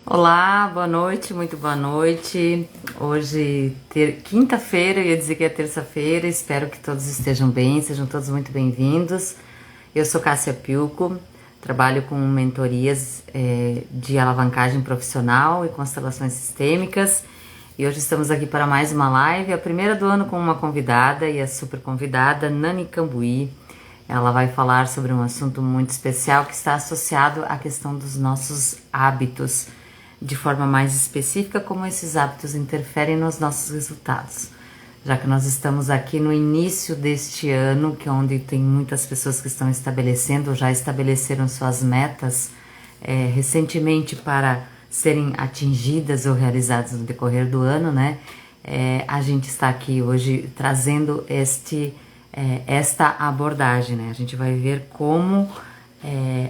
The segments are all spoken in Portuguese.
Olá, boa noite, muito boa noite. Hoje, quinta-feira, eu ia dizer que é terça-feira, espero que todos estejam bem, sejam todos muito bem-vindos. Eu sou Cássia Pilco, trabalho com mentorias de alavancagem profissional e constelações sistêmicas. E hoje estamos aqui para mais uma live, a primeira do ano com uma convidada e a super convidada, Nani Cambuí. Ela vai falar sobre um assunto muito especial que está associado à questão dos nossos hábitos, de forma mais específica, como esses hábitos interferem nos nossos resultados. Já que nós estamos aqui no início deste ano, que é onde tem muitas pessoas que estão estabelecendo ou já estabeleceram suas metas recentemente para serem atingidas ou realizadas no decorrer do ano, né? A gente está aqui hoje trazendo esta abordagem, né? A gente vai ver como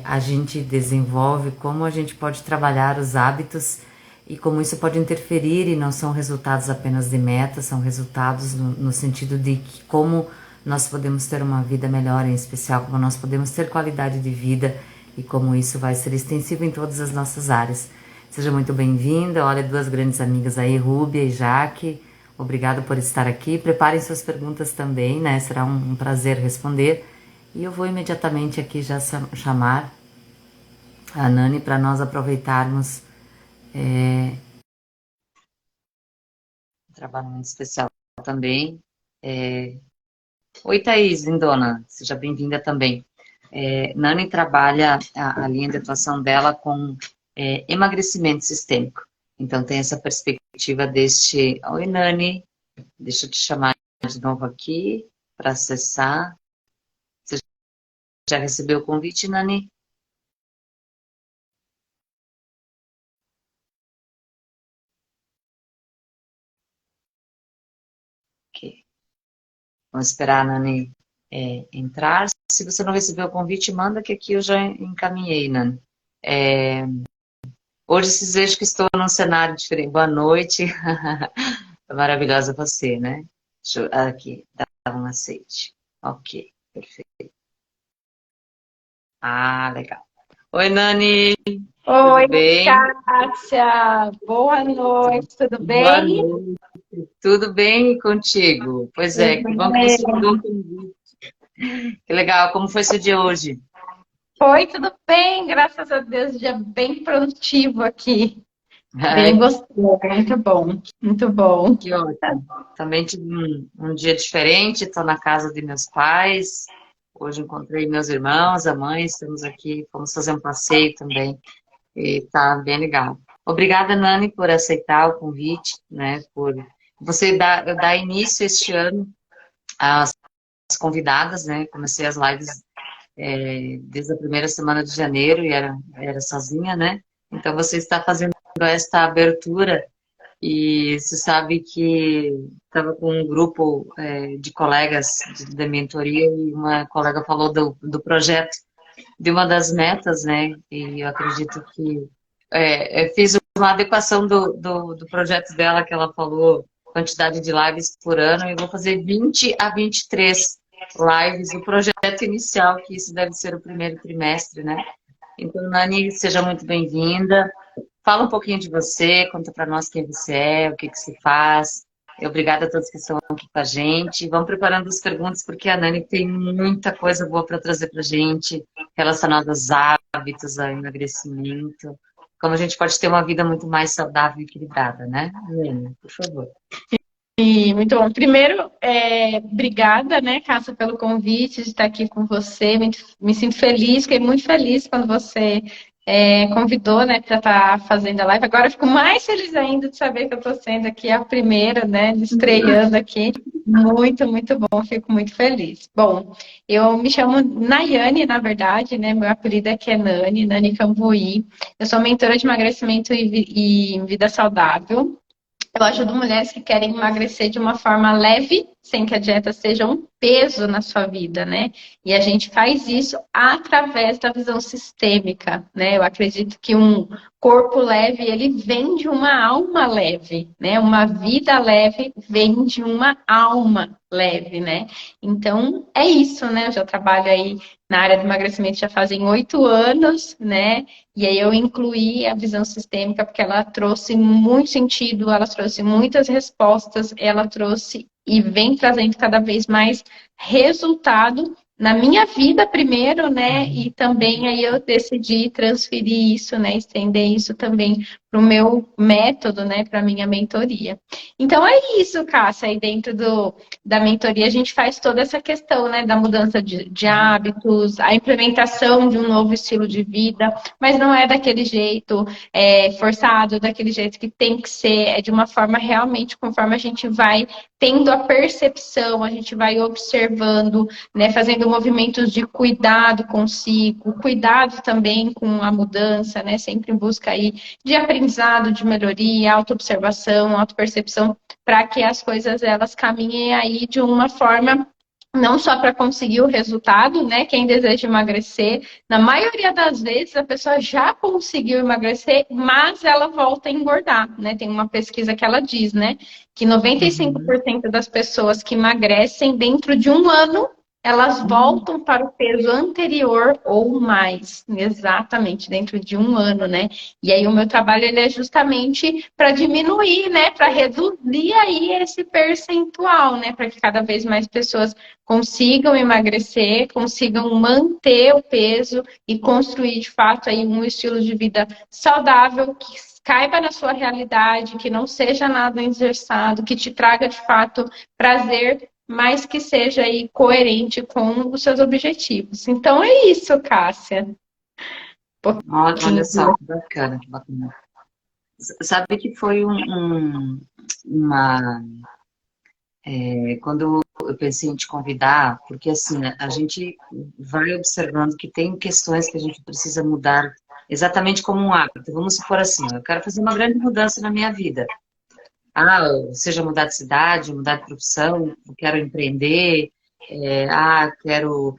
a gente desenvolve, como a gente pode trabalhar os hábitos e como isso pode interferir e não são resultados apenas de metas, são resultados no sentido de que como nós podemos ter uma vida melhor, em especial como nós podemos ter qualidade de vida e como isso vai ser extensivo em todas as nossas áreas. Seja muito bem-vinda, olha, duas grandes amigas aí, Rúbia e Jaque, obrigado por estar aqui, preparem suas perguntas também, né, será um prazer responder. E eu vou imediatamente aqui já chamar a Nani para nós aproveitarmos um trabalho muito especial também. Oi, Thaís, lindona, seja bem-vinda também. Nani trabalha a linha de atuação dela com emagrecimento sistêmico. Então tem essa perspectiva deste... Oi, Nani, deixa eu te chamar de novo aqui para acessar. Você já recebeu o convite, Nani? Ok. Vamos esperar a Nani entrar. Se você não recebeu o convite, manda que aqui eu já encaminhei, Nani. Hoje vocês vejam que estou num cenário diferente. Boa noite. Maravilhosa você, né? Deixa eu, aqui, dá um aceite. Ok, perfeito. Ah, legal. Oi, Nani, tudo Oi, bem? Kátia. Boa noite, tudo Boa bem? noite. Tudo bem e contigo? Pois é, Tudo que bom que você bem. mandou um convite. Que legal, como foi seu dia hoje? Foi tudo bem, graças a Deus, dia bem produtivo aqui. Bem Ai, gostoso, muito bom, muito bom. que ótimo. Também tive um dia diferente, estou na casa de meus pais. Hoje encontrei meus irmãos, a mãe, estamos aqui, fomos fazer um passeio também. E tá bem legal. Obrigada, Nani, por aceitar o convite, né? Por você dar início este ano às convidadas, né? Comecei as lives desde a primeira semana de janeiro e era sozinha, né? Então você está fazendo esta abertura. E você sabe que estava com um grupo de colegas da mentoria e uma colega falou do projeto, de uma das metas, né? E eu acredito que fiz uma adequação do projeto dela, que ela falou quantidade de lives por ano, e vou fazer 20 a 23 lives, o projeto inicial, que isso deve ser o primeiro trimestre, né? Então, Nani, seja muito bem-vinda. Fala um pouquinho de você, conta para nós quem você é, o que que você faz. E obrigada a todos que estão aqui com a gente. Vamos preparando as perguntas, porque a Nani tem muita coisa boa para trazer para a gente, relacionada aos hábitos, ao emagrecimento. Como a gente pode ter uma vida muito mais saudável e equilibrada, né? Nani, por favor. E muito bom. Primeiro, obrigada, né, Cássia, pelo convite de estar aqui com você. Me sinto feliz, fiquei muito feliz quando você convidou, né, para estar fazendo a live. Agora eu fico mais feliz ainda de saber que eu estou sendo aqui a primeira, né, estreando aqui. Muito, muito bom, fico muito feliz. Bom, eu me chamo Nayane, na verdade, né, meu apelido é Kenani, Nani Cambuí. Eu sou mentora de emagrecimento e vida saudável. Eu ajudo mulheres que querem emagrecer de uma forma leve sem que a dieta seja um peso na sua vida, né? E a gente faz isso através da visão sistêmica, né? Eu acredito que um corpo leve, ele vem de uma alma leve, né? Uma vida leve vem de uma alma leve, né? Então, é isso, né? Eu já trabalho aí na área de emagrecimento já fazem 8 anos, né? E aí eu incluí a visão sistêmica porque ela trouxe muito sentido, ela trouxe muitas respostas, ela trouxe e vem trazendo cada vez mais resultado na minha vida primeiro, né? E também aí eu decidi transferir isso, né? Estender isso também para o meu método, né? Para a minha mentoria. Então é isso, Cássia. Aí dentro da mentoria a gente faz toda essa questão, né? Da mudança de hábitos, a implementação de um novo estilo de vida, mas não é daquele jeito forçado, daquele jeito que tem que ser, é de uma forma realmente conforme a gente vai tendo a percepção, a gente vai observando, né, fazendo movimentos de cuidado consigo, cuidado também com a mudança, né, sempre em busca aí de aprendizado, de melhoria, autoobservação, autopercepção, para que as coisas elas caminhem aí de uma forma não só para conseguir o resultado, né? Quem deseja emagrecer, na maioria das vezes a pessoa já conseguiu emagrecer, mas ela volta a engordar, né? Tem uma pesquisa que ela diz, né? Que 95% das pessoas que emagrecem dentro de um ano, elas voltam para o peso anterior ou mais, exatamente, dentro de um ano, né? E aí o meu trabalho ele é justamente para diminuir, né? Para reduzir aí esse percentual, né? Para que cada vez mais pessoas consigam emagrecer, consigam manter o peso e construir de fato aí um estilo de vida saudável que caiba na sua realidade, que não seja nada engessado, que te traga de fato prazer, mas que seja aí coerente com os seus objetivos. Então é isso, Cássia. Olha só, que bacana, que bacana. Sabe que foi uma quando eu pensei em te convidar, porque assim, a gente vai observando que tem questões que a gente precisa mudar exatamente como um hábito. Vamos supor assim, eu quero fazer uma grande mudança na minha vida. Seja mudar de cidade, mudar de profissão, eu quero empreender, quero,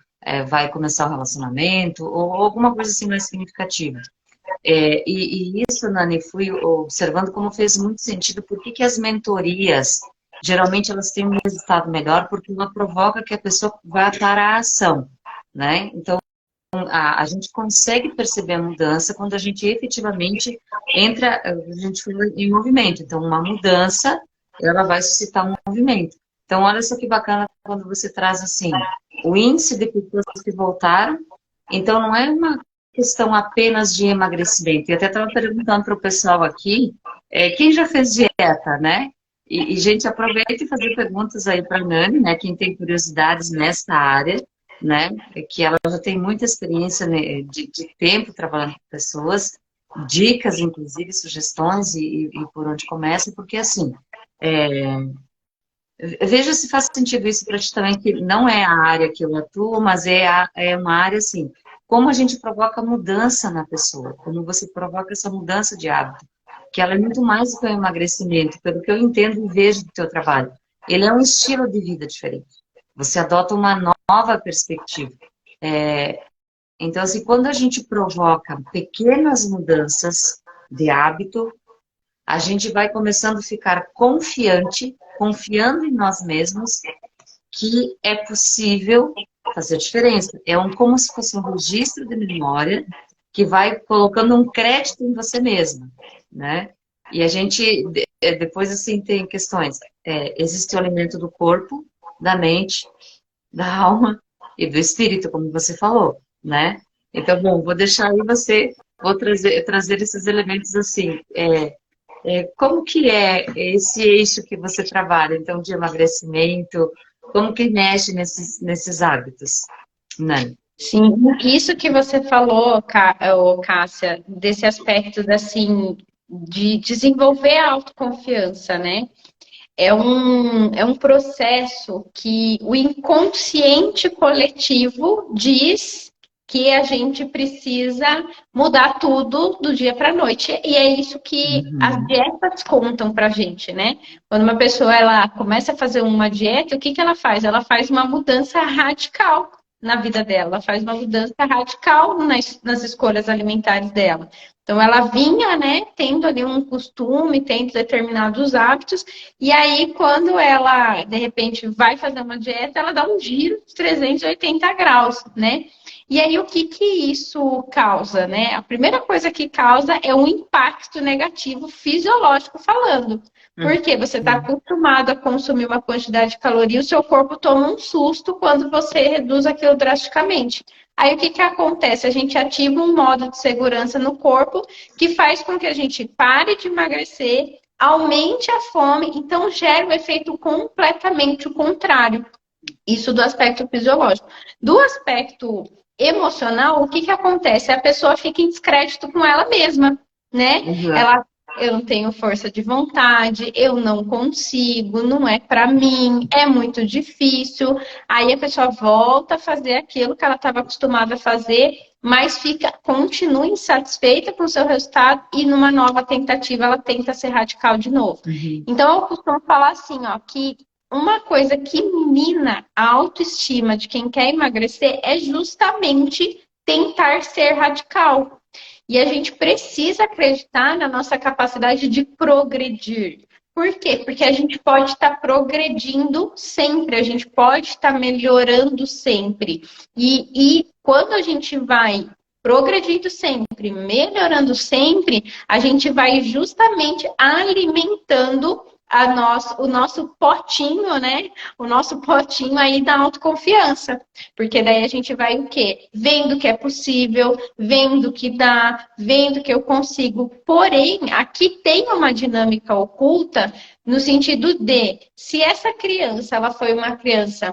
vai começar o relacionamento, ou alguma coisa assim mais significativa. E isso, Nani, fui observando como fez muito sentido, por que as mentorias, geralmente elas têm um resultado melhor, porque ela provoca que a pessoa vá para a ação, né? Então, a gente consegue perceber a mudança quando a gente efetivamente entra, a gente fala em movimento. Então, uma mudança, ela vai suscitar um movimento. Então, olha só que bacana quando você traz assim, o índice de pessoas que voltaram. Então, não é uma questão apenas de emagrecimento. Eu até estava perguntando para o pessoal aqui, quem já fez dieta, né? Gente, aproveita e fazer perguntas aí para a Nani, né? Quem tem curiosidades nessa área, né? Que ela já tem muita experiência, né, de tempo trabalhando com pessoas, dicas, inclusive, sugestões e por onde começa, porque assim, veja se faz sentido isso para ti também, que não é a área que eu atuo, mas é uma área assim, como a gente provoca mudança na pessoa, como você provoca essa mudança de hábito, que ela é muito mais do que o emagrecimento, pelo que eu entendo e vejo do teu trabalho. Ele é um estilo de vida diferente. Você adota uma nova perspectiva. Então, assim, quando a gente provoca pequenas mudanças de hábito, a gente vai começando a ficar confiando em nós mesmos, que é possível fazer diferença. Como se fosse um registro de memória que vai colocando um crédito em você mesma, né? E a gente, depois, assim, tem questões. Existe o alimento do corpo, da mente, da alma e do espírito, como você falou, né? Então, bom, vou deixar aí vou trazer esses elementos assim. Como que é esse eixo que você trabalha, então, de emagrecimento? Como que mexe nesses hábitos, né? Sim, isso que você falou, Cássia, desse aspecto assim, de desenvolver a autoconfiança, né? É um processo que o inconsciente coletivo diz que a gente precisa mudar tudo do dia para a noite. E é isso que as Uhum. dietas contam para a gente, né? Quando uma pessoa ela começa a fazer uma dieta, o que que ela faz? Ela faz uma mudança radical na vida dela, ela faz uma mudança radical nas escolhas alimentares dela. Então, ela vinha, né, tendo ali um costume, tendo determinados hábitos, e aí, quando ela, de repente, vai fazer uma dieta, ela dá um giro de 380 graus, né? E aí, o que que isso causa, né? A primeira coisa que causa é um impacto negativo fisiológico falando. Porque você está Uhum. acostumado a consumir uma quantidade de caloria, o seu corpo toma um susto quando você reduz aquilo drasticamente. Aí o que que acontece? A gente ativa um modo de segurança no corpo que faz com que a gente pare de emagrecer, aumente a fome, então gera um efeito completamente o contrário. Isso do aspecto fisiológico. Do aspecto emocional, o que que acontece? A pessoa fica em descrédito com ela mesma, né? Uhum. Ela, eu não tenho força de vontade, eu não consigo, não é para mim, é muito difícil. Aí a pessoa volta a fazer aquilo que ela estava acostumada a fazer, mas continua insatisfeita com o seu resultado e numa nova tentativa ela tenta ser radical de novo. Uhum. Então eu costumo falar assim, ó, que uma coisa que mina a autoestima de quem quer emagrecer é justamente tentar ser radical. E a gente precisa acreditar na nossa capacidade de progredir. Por quê? Porque a gente pode estar progredindo sempre, a gente pode estar melhorando sempre. E quando a gente vai progredindo sempre, melhorando sempre, a gente vai justamente alimentando o nosso potinho, né? O nosso potinho aí da autoconfiança. Porque daí a gente vai o quê? Vendo que é possível, vendo que dá, vendo que eu consigo. Porém, aqui tem uma dinâmica oculta no sentido de, se essa criança, ela foi uma criança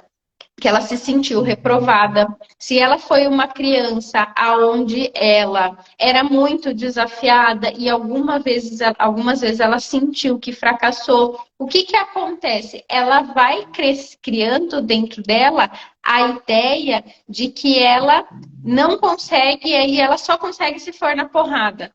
que ela se sentiu Uhum. reprovada, se ela foi uma criança aonde ela era muito desafiada e algumas vezes ela sentiu que fracassou, o que que acontece? Ela vai criando dentro dela a ideia de que ela não consegue e aí ela só consegue se for na porrada.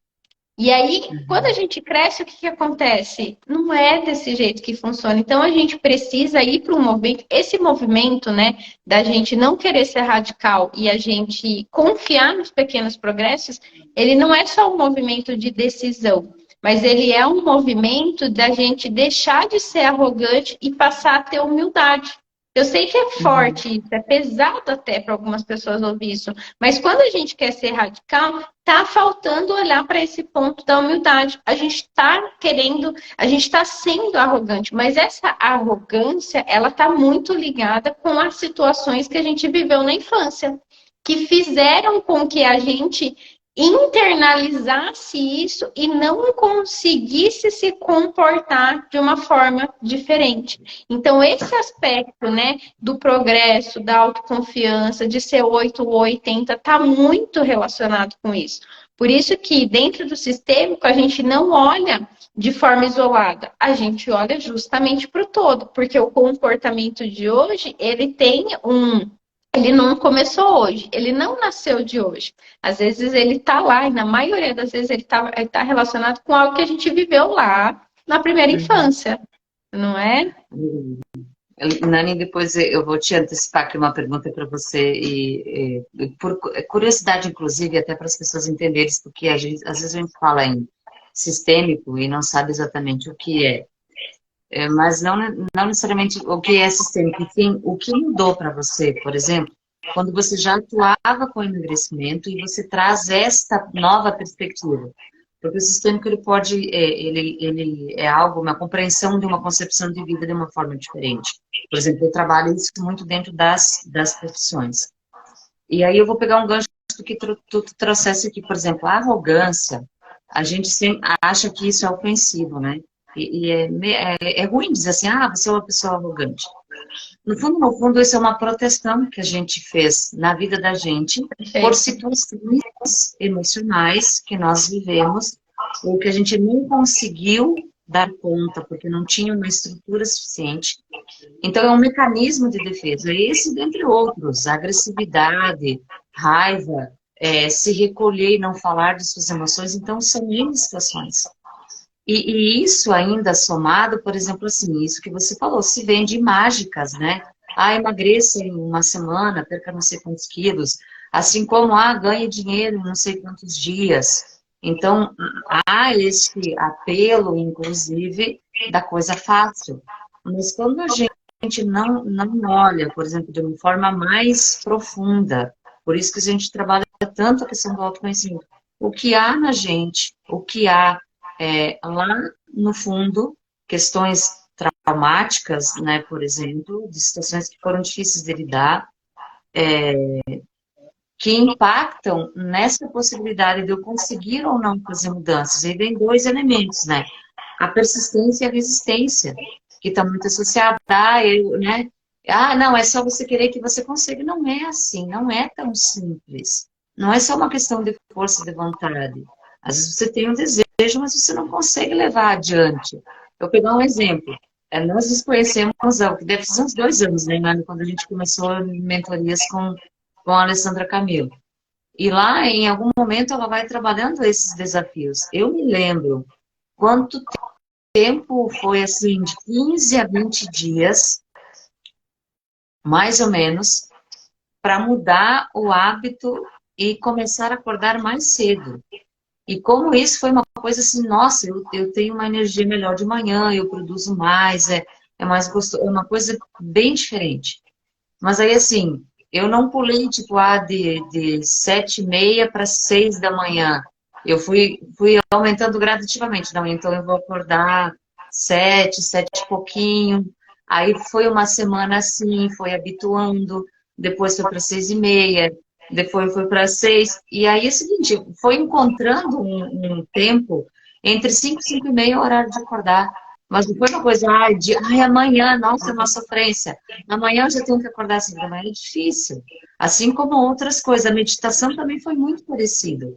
E aí, quando a Uhum. gente cresce, o que que acontece? Não é desse jeito que funciona. Então, a gente precisa ir para um movimento. Esse movimento, né, da gente não querer ser radical e a gente confiar nos pequenos progressos, ele não é só um movimento de decisão, mas ele é um movimento da gente deixar de ser arrogante e passar a ter humildade. Eu sei que é Uhum. forte isso, é pesado até para algumas pessoas ouvir isso, mas quando a gente quer ser radical, tá faltando olhar para esse ponto da humildade. A gente está querendo, a gente está sendo arrogante, mas essa arrogância, ela está muito ligada com as situações que a gente viveu na infância, que fizeram com que a gente internalizasse isso e não conseguisse se comportar de uma forma diferente. Então, esse aspecto, né, do progresso, da autoconfiança, de ser 8 ou 80, está muito relacionado com isso. Por isso que dentro do sistêmico a gente não olha de forma isolada, a gente olha justamente para o todo, porque o comportamento de hoje, ele não começou hoje, ele não nasceu de hoje. Às vezes ele está lá, e na maioria das vezes ele tá relacionado com algo que a gente viveu lá na primeira Uhum. infância, não é? Uhum. Nani, depois eu vou te antecipar aqui uma pergunta para você, por curiosidade, inclusive, até para as pessoas entenderem, porque às vezes a gente fala em sistêmico e não sabe exatamente o que é. Mas não necessariamente o que é sistêmico, e sim o que mudou para você, por exemplo, quando você já atuava com emagrecimento e você traz esta nova perspectiva. Porque o sistêmico ele pode, ele é algo, uma compreensão de uma concepção de vida de uma forma diferente. Por exemplo, eu trabalho isso muito dentro das profissões. E aí eu vou pegar um gancho que tu trouxesse aqui, por exemplo, a arrogância, a gente sempre acha que isso é ofensivo, né? É ruim dizer assim, ah, você é uma pessoa arrogante. No fundo, isso é uma proteção que a gente fez na vida da gente por Perfeito. situações emocionais que nós vivemos ou que a gente não conseguiu dar conta porque não tinha uma estrutura suficiente. Então, é um mecanismo de defesa. Esse, dentre outros, agressividade, raiva, se recolher e não falar de suas emoções. Então, são N situações. E isso ainda somado, por exemplo, assim, isso que você falou, se vende mágicas, né? Ah, emagreça em uma semana, perca não sei quantos quilos. Assim como, ganhe dinheiro em não sei quantos dias. Então, há esse apelo, inclusive, da coisa fácil. Mas quando a gente não olha, por exemplo, de uma forma mais profunda, por isso que a gente trabalha tanto a questão do autoconhecimento, o que há na gente, o que há lá no fundo, questões traumáticas, né, por exemplo, de situações que foram difíceis de lidar, que impactam nessa possibilidade de eu conseguir ou não fazer mudanças. E vem dois elementos, né? A persistência e a resistência, que está muito associada né? Não, é só você querer que você consiga. Não é assim, não é tão simples. Não é só uma questão de força de vontade. Às vezes você tem um desejo, mas você não consegue levar adiante. Eu vou pegar um exemplo. Nós nos conhecemos, que deve ser uns 2 anos, né, Nani, quando a gente começou mentorias com a Alessandra Camilo. E lá, em algum momento, ela vai trabalhando esses desafios. Eu me lembro quanto tempo foi assim, de 15 a 20 dias, mais ou menos, para mudar o hábito e começar a acordar mais cedo. E como isso foi uma coisa assim, nossa, eu tenho uma energia melhor de manhã, eu produzo mais, é mais gostoso, é uma coisa bem diferente. Mas aí, assim, eu não pulei, tipo, de 7h30 para 6 da manhã. Eu fui aumentando gradativamente. Não, então eu vou acordar 7 e pouquinho. Aí foi uma semana assim, foi habituando. Depois foi para 6h30. Depois foi para 6. E aí é o seguinte, foi encontrando um tempo entre 5 e 5h30 é o horário de acordar. Mas não foi uma coisa, amanhã, nossa, é uma sofrência. Amanhã eu já tenho que acordar às 5 da manhã, é difícil. Assim como outras coisas. A meditação também foi muito parecida.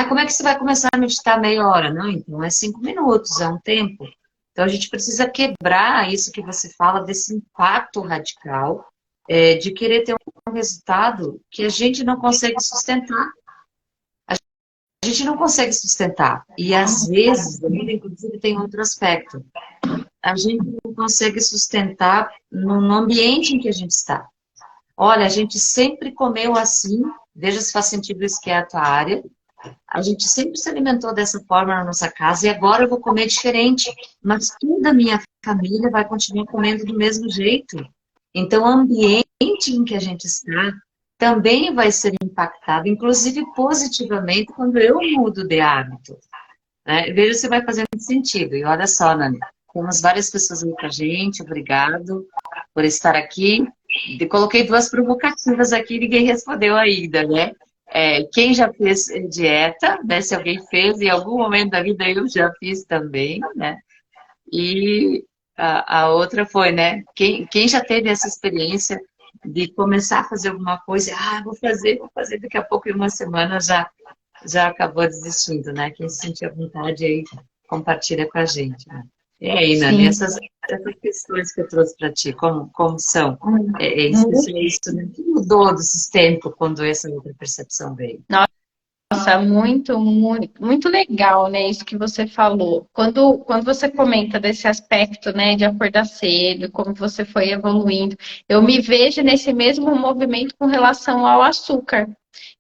Como é que você vai começar a meditar meia hora? Não, então é 5 minutos, é um tempo. Então a gente precisa quebrar isso que você fala, desse impacto radical, de querer ter um resultado que a gente não consegue sustentar. A gente não consegue sustentar. E às vezes, inclusive, tem outro aspecto. A gente não consegue sustentar no ambiente em que a gente está. Olha, a gente sempre comeu assim, veja se faz sentido isso que é a tua área. A gente sempre se alimentou dessa forma na nossa casa e agora eu vou comer diferente. Mas toda a minha família vai continuar comendo do mesmo jeito. Então, o ambiente em que a gente está também vai ser impactado, inclusive positivamente, quando eu mudo de hábito. Né? Veja se vai fazendo sentido. E olha só, Nani, temos várias pessoas aí com a gente, obrigado por estar aqui. Coloquei 2 provocativas aqui e ninguém respondeu ainda, né? Quem já fez dieta, né? Se alguém fez, em algum momento da vida eu já fiz também, né? E a outra foi, né? Quem já teve essa experiência de começar a fazer alguma coisa, vou fazer, daqui a pouco, em uma semana já acabou desistindo, né? Quem se sentir à vontade aí, compartilha com a gente, né? E aí, Nani, Sim. essas questões que eu trouxe para ti, como são? Isso, né? O que mudou desse tempo quando essa outra percepção veio? Nossa, muito, muito, muito legal, né? Isso que você falou. Quando você comenta desse aspecto, né, de acordar cedo, como você foi evoluindo, eu me vejo nesse mesmo movimento com relação ao açúcar.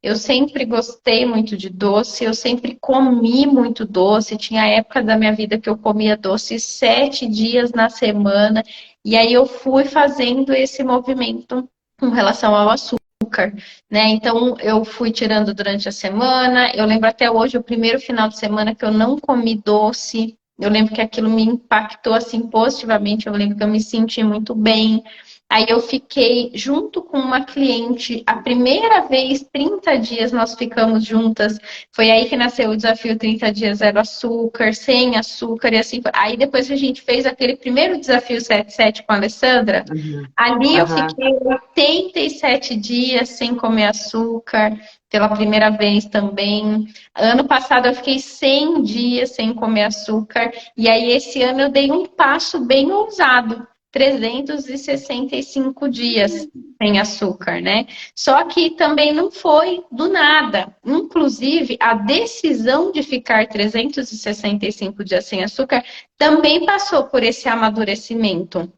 Eu sempre gostei muito de doce, eu sempre comi muito doce. Tinha época da minha vida que eu comia doce 7 dias na semana, e aí eu fui fazendo esse movimento com relação ao açúcar, né? Então eu fui tirando durante a semana. Eu lembro até hoje o primeiro final de semana que eu não comi doce. Eu lembro que aquilo me impactou assim positivamente. Eu lembro que eu me senti muito bem. Aí eu fiquei junto com uma cliente, a primeira vez, 30 dias nós ficamos juntas. Foi aí que nasceu o desafio 30 dias zero açúcar, sem açúcar e assim. Aí depois que a gente fez aquele primeiro desafio 77 com a Alessandra, Uhum. ali eu Aham. fiquei 87 dias sem comer açúcar, pela primeira vez também. Ano passado eu fiquei 100 dias sem comer açúcar. E aí esse ano eu dei um passo bem ousado. 365 dias sem açúcar, né? Só que também não foi do nada. Inclusive, a decisão de ficar 365 dias sem açúcar também passou por esse amadurecimento.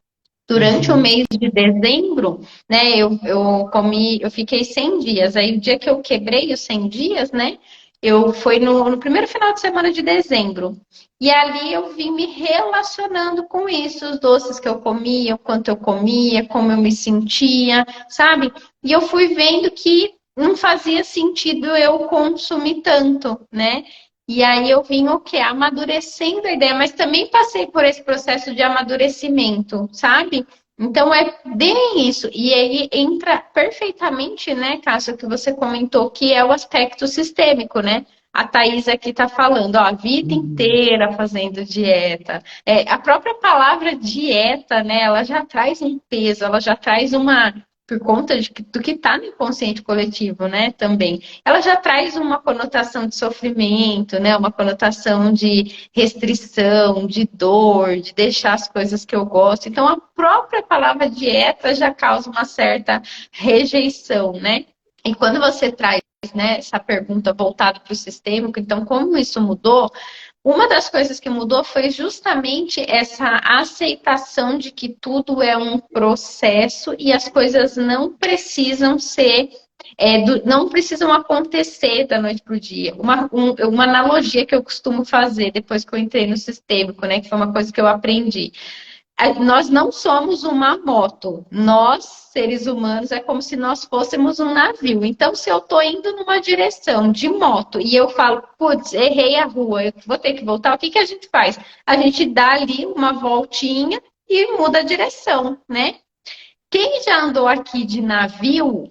Durante o mês de dezembro, né, eu fiquei 100 dias. Aí, o dia que eu quebrei os 100 dias, né, foi no primeiro final de semana de dezembro. E ali eu vim me relacionando com isso, os doces que eu comia, o quanto eu comia, como eu me sentia, sabe? E eu fui vendo que não fazia sentido eu consumir tanto, né? E aí eu vim o quê? Amadurecendo a ideia, mas também passei por esse processo de amadurecimento, sabe? Então é bem isso. E aí entra perfeitamente, né, Cássio, que você comentou, que é o aspecto sistêmico, né? A Thaís aqui está falando, ó, a vida inteira fazendo dieta. A própria palavra dieta, né, ela já traz um peso, ela já traz por conta do que está no inconsciente coletivo, né, também. Ela já traz uma conotação de sofrimento, né, uma conotação de restrição, de dor, de deixar as coisas que eu gosto. Então, a própria palavra dieta já causa uma certa rejeição, né? E quando você traz, né, essa pergunta voltada para o sistêmico, então, como isso mudou? Uma das coisas que mudou foi justamente essa aceitação de que tudo é um processo e as coisas não precisam ser, não precisam acontecer da noite para o dia. Uma analogia que eu costumo fazer depois que eu entrei no sistêmico, né, que foi uma coisa que eu aprendi. Nós não somos uma moto. Nós, seres humanos, é como se nós fôssemos um navio. Então, se eu estou indo numa direção de moto e eu falo, putz, errei a rua, eu vou ter que voltar, o que a gente faz? A gente dá ali uma voltinha e muda a direção, né? Quem já andou aqui de navio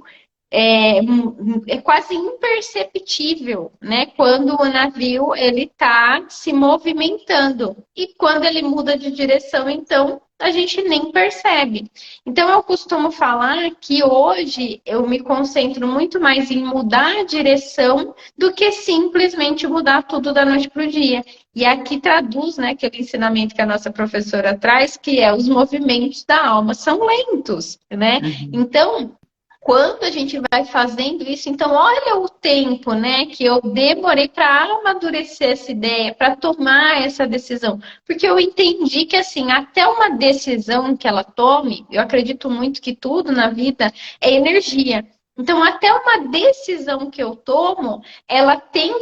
é quase imperceptível, né? Quando o navio ele está se movimentando e quando ele muda de direção, então a gente nem percebe. Então eu costumo falar que hoje eu me concentro muito mais em mudar a direção do que simplesmente mudar tudo da noite para o dia. E aqui traduz, né, aquele ensinamento que a nossa professora traz, que é os movimentos da alma são lentos, né? Então quando a gente vai fazendo isso, então olha o tempo, né, que eu demorei para amadurecer essa ideia, para tomar essa decisão. Porque eu entendi que, assim, até uma decisão que ela tome, eu acredito muito que tudo na vida é energia. Então, até uma decisão que eu tomo, ela tem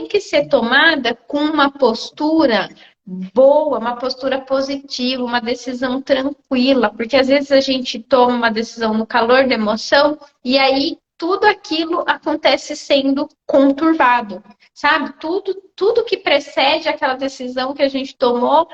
que ser tomada com uma postura boa, uma postura positiva, uma decisão tranquila, porque às vezes a gente toma uma decisão no calor da emoção e aí tudo aquilo acontece sendo conturbado, sabe? Tudo que precede aquela decisão que a gente tomou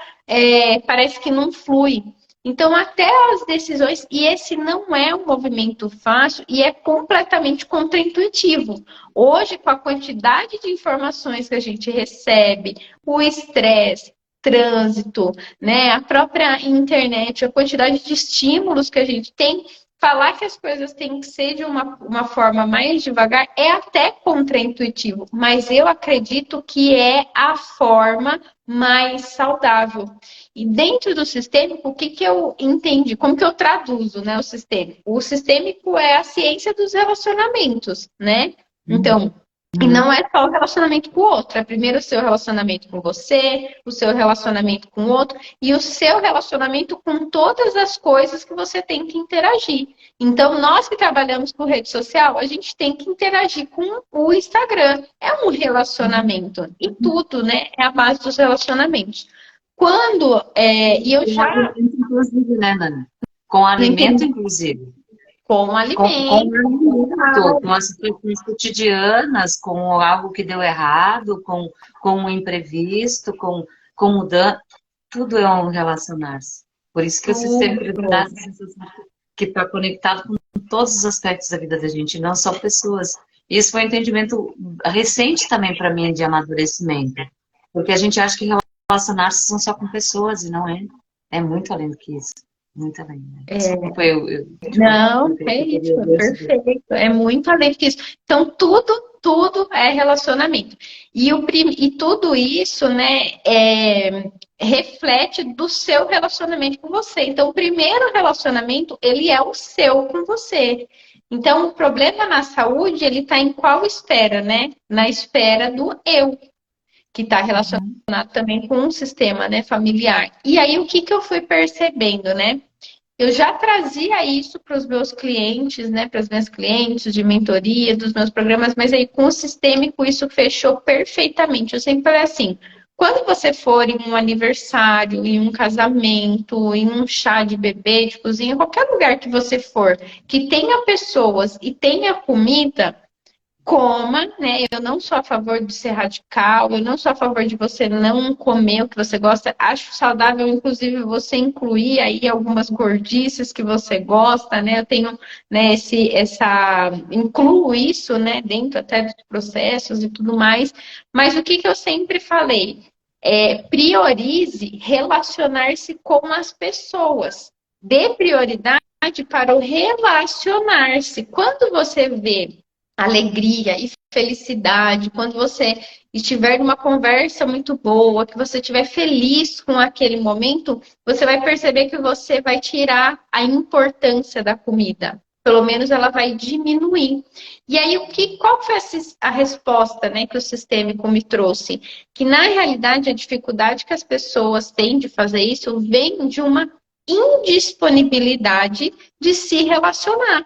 parece que não flui. Então, até as decisões, e esse não é um movimento fácil e é completamente contraintuitivo. Hoje, com a quantidade de informações que a gente recebe, o estresse, trânsito, né, a própria internet, a quantidade de estímulos que a gente tem, falar que as coisas têm que ser de uma forma mais devagar é até contraintuitivo, mas eu acredito que é a forma mais saudável. E dentro do sistêmico, o que eu entendi? Como que eu traduzo, né, o sistêmico? O sistêmico é a ciência dos relacionamentos, né? Então, e não é só o relacionamento com o outro. É primeiro o seu relacionamento com você, o seu relacionamento com o outro e o seu relacionamento com todas as coisas que você tem que interagir. Então, nós que trabalhamos com rede social, a gente tem que interagir com o Instagram. É um relacionamento. E tudo, né? É a base dos relacionamentos. Quando... e eu já... Inclusive, né, Nana? Com alimento, inclusive. Com alimento. Com as situações cotidianas, com algo que deu errado, com um imprevisto, com mudança. Tudo é um relacionar-se. Por isso que o sistema dá a sensação que está conectado com todos os aspectos da vida da gente, não só pessoas. Isso foi um entendimento recente também para mim de amadurecimento. Porque a gente acha que relacionar-se são só com pessoas, e não é. É muito além do que isso. Muito além. Né? Desculpa, Não, é isso, perfeito. É muito além do que isso. Então, tudo é relacionamento. E tudo isso, né, reflete do seu relacionamento com você. Então, o primeiro relacionamento, ele é o seu com você. Então, o problema na saúde, ele está em qual esfera, né? Na esfera do eu, que está relacionado também com um sistema, né, familiar. E aí, o que que eu fui percebendo, né? Eu já trazia isso para os meus clientes, né, para as minhas clientes de mentoria, dos meus programas, mas aí com o sistêmico isso fechou perfeitamente. Eu sempre falei assim, quando você for em um aniversário, em um casamento, em um chá de bebê, de cozinha, qualquer lugar que você for, que tenha pessoas e tenha comida, coma, né? Eu não sou a favor de ser radical, eu não sou a favor de você não comer o que você gosta. Acho saudável, inclusive, você incluir aí algumas gordices que você gosta, né? Eu tenho, né, incluo isso, né, dentro até dos processos e tudo mais. Mas o que que eu sempre falei? Priorize relacionar-se com as pessoas. Dê prioridade para o relacionar-se. Quando você vê alegria e felicidade, quando você estiver numa conversa muito boa, que você estiver feliz com aquele momento, você vai perceber que você vai tirar a importância da comida. Pelo menos ela vai diminuir. E aí, qual foi a resposta, né, que o sistêmico me trouxe? Que, na realidade, a dificuldade que as pessoas têm de fazer isso vem de uma indisponibilidade de se relacionar.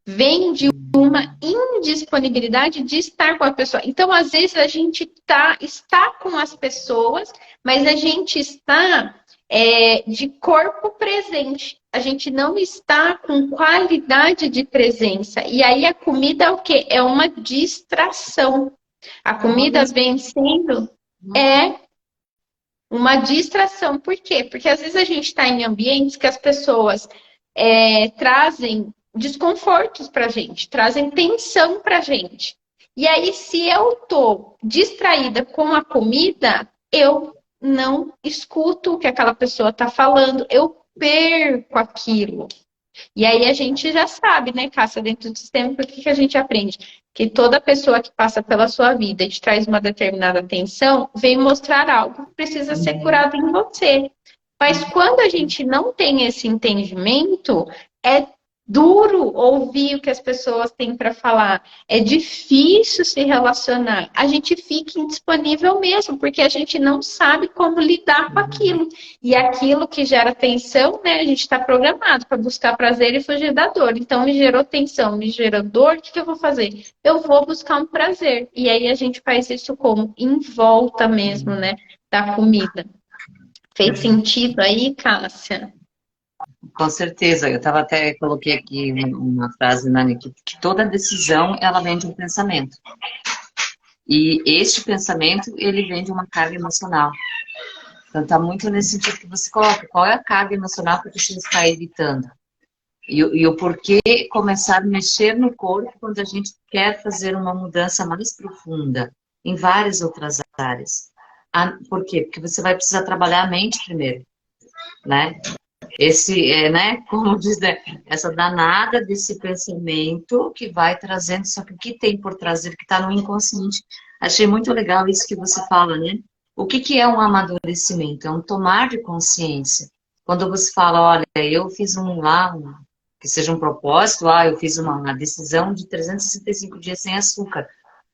Vem de uma indisponibilidade de estar com a pessoa. Então, às vezes, a gente está com as pessoas, mas a gente está de corpo presente. A gente não está com qualidade de presença. E aí a comida é o quê? É uma distração. A comida vem sendo uma distração. Por quê? Porque às vezes a gente está em ambientes que as pessoas trazem desconfortos para a gente, trazem tensão para a gente. E aí, se eu tô distraída com a comida, eu não escuto o que aquela pessoa está falando, eu perco aquilo. E aí a gente já sabe, né, Cássia, dentro do sistema, por que a gente aprende? Que toda pessoa que passa pela sua vida e te traz uma determinada tensão, vem mostrar algo que precisa ser curado em você. Mas quando a gente não tem esse entendimento, é duro ouvir o que as pessoas têm para falar. É difícil se relacionar. A gente fica indisponível mesmo, porque a gente não sabe como lidar com aquilo. E aquilo que gera tensão, né? A gente está programado para buscar prazer e fugir da dor. Então, me gerou tensão, me gerou dor, o que eu vou fazer? Eu vou buscar um prazer. E aí a gente faz isso como? Em volta mesmo, né? Da comida. Fez sentido aí, Cássia? Com certeza, eu até coloquei aqui uma frase, Nani, que toda decisão, ela vem de um pensamento. E este pensamento, ele vem de uma carga emocional. Então, está muito nesse sentido que você coloca. Qual é a carga emocional que você está evitando? E o porquê começar a mexer no corpo quando a gente quer fazer uma mudança mais profunda em várias outras áreas. Por quê? Porque você vai precisar trabalhar a mente primeiro, né? Né, como diz, né, essa danada desse pensamento que vai trazendo, só que o que tem por trazer, que está no inconsciente. Achei muito legal isso que você fala, né? O que é um amadurecimento? É um tomar de consciência. Quando você fala, olha, eu fiz que seja um propósito, eu fiz uma decisão de 365 dias sem açúcar.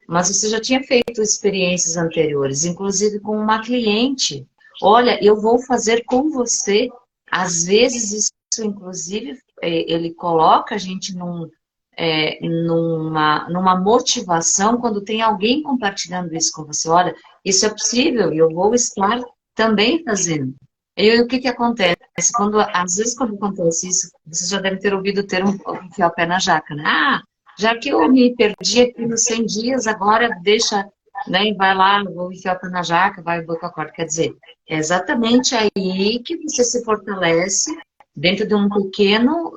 Mas você já tinha feito experiências anteriores, inclusive com uma cliente. Olha, eu vou fazer com você. Às vezes, isso, inclusive, ele coloca a gente numa motivação quando tem alguém compartilhando isso com você. Olha, isso é possível e eu vou estar também fazendo. E o que acontece? Às vezes, quando acontece isso, você já deve ter ouvido o termo enfiar o pé na jaca, né? Já que eu me perdi aqui nos 100 dias, agora deixa, né, vai lá, vou enfiar o pé na jaca, vai botar a corda. Quer dizer, é exatamente aí que você se fortalece dentro de um pequeno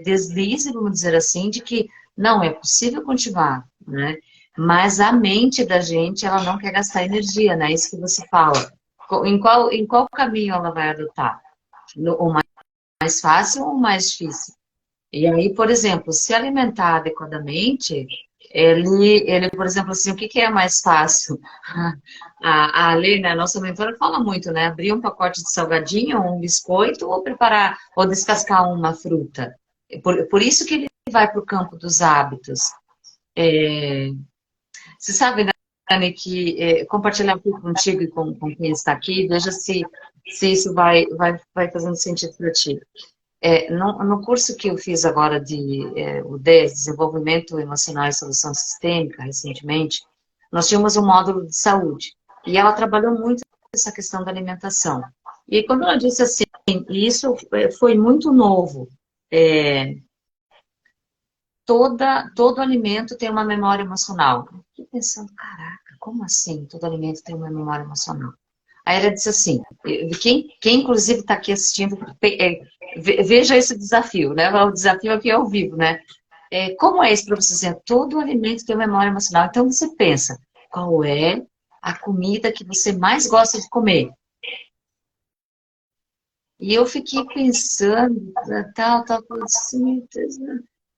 deslize, vamos dizer assim, de que não, é possível continuar, né? Mas a mente da gente, ela não quer gastar energia, né? Isso que você fala. Em qual caminho ela vai adotar? O mais fácil ou o mais difícil? E aí, por exemplo, se alimentar adequadamente, Por exemplo, assim, o que que é mais fácil? A Ale, né, a nossa mentora, fala muito, né? Abrir um pacote de salgadinho, um biscoito, ou preparar, ou descascar uma fruta. Por isso que ele vai para o campo dos hábitos. Você sabe, né, Dani, que compartilhar aqui contigo e com quem está aqui, veja se isso vai fazendo sentido para ti. No curso que eu fiz agora o DES, Desenvolvimento Emocional e Solução Sistêmica, recentemente, nós tínhamos um módulo de saúde. E ela trabalhou muito essa questão da alimentação. E quando ela disse assim, e isso foi muito novo, todo alimento tem uma memória emocional. Eu fiquei pensando, caraca, como assim todo alimento tem uma memória emocional? Aí ela disse assim, quem inclusive está aqui assistindo, veja esse desafio, né? O desafio aqui é ao vivo, né? Como é isso para você dizer? Todo alimento tem uma memória emocional. Então você pensa, qual é a comida que você mais gosta de comer? E eu fiquei pensando, tal, assim,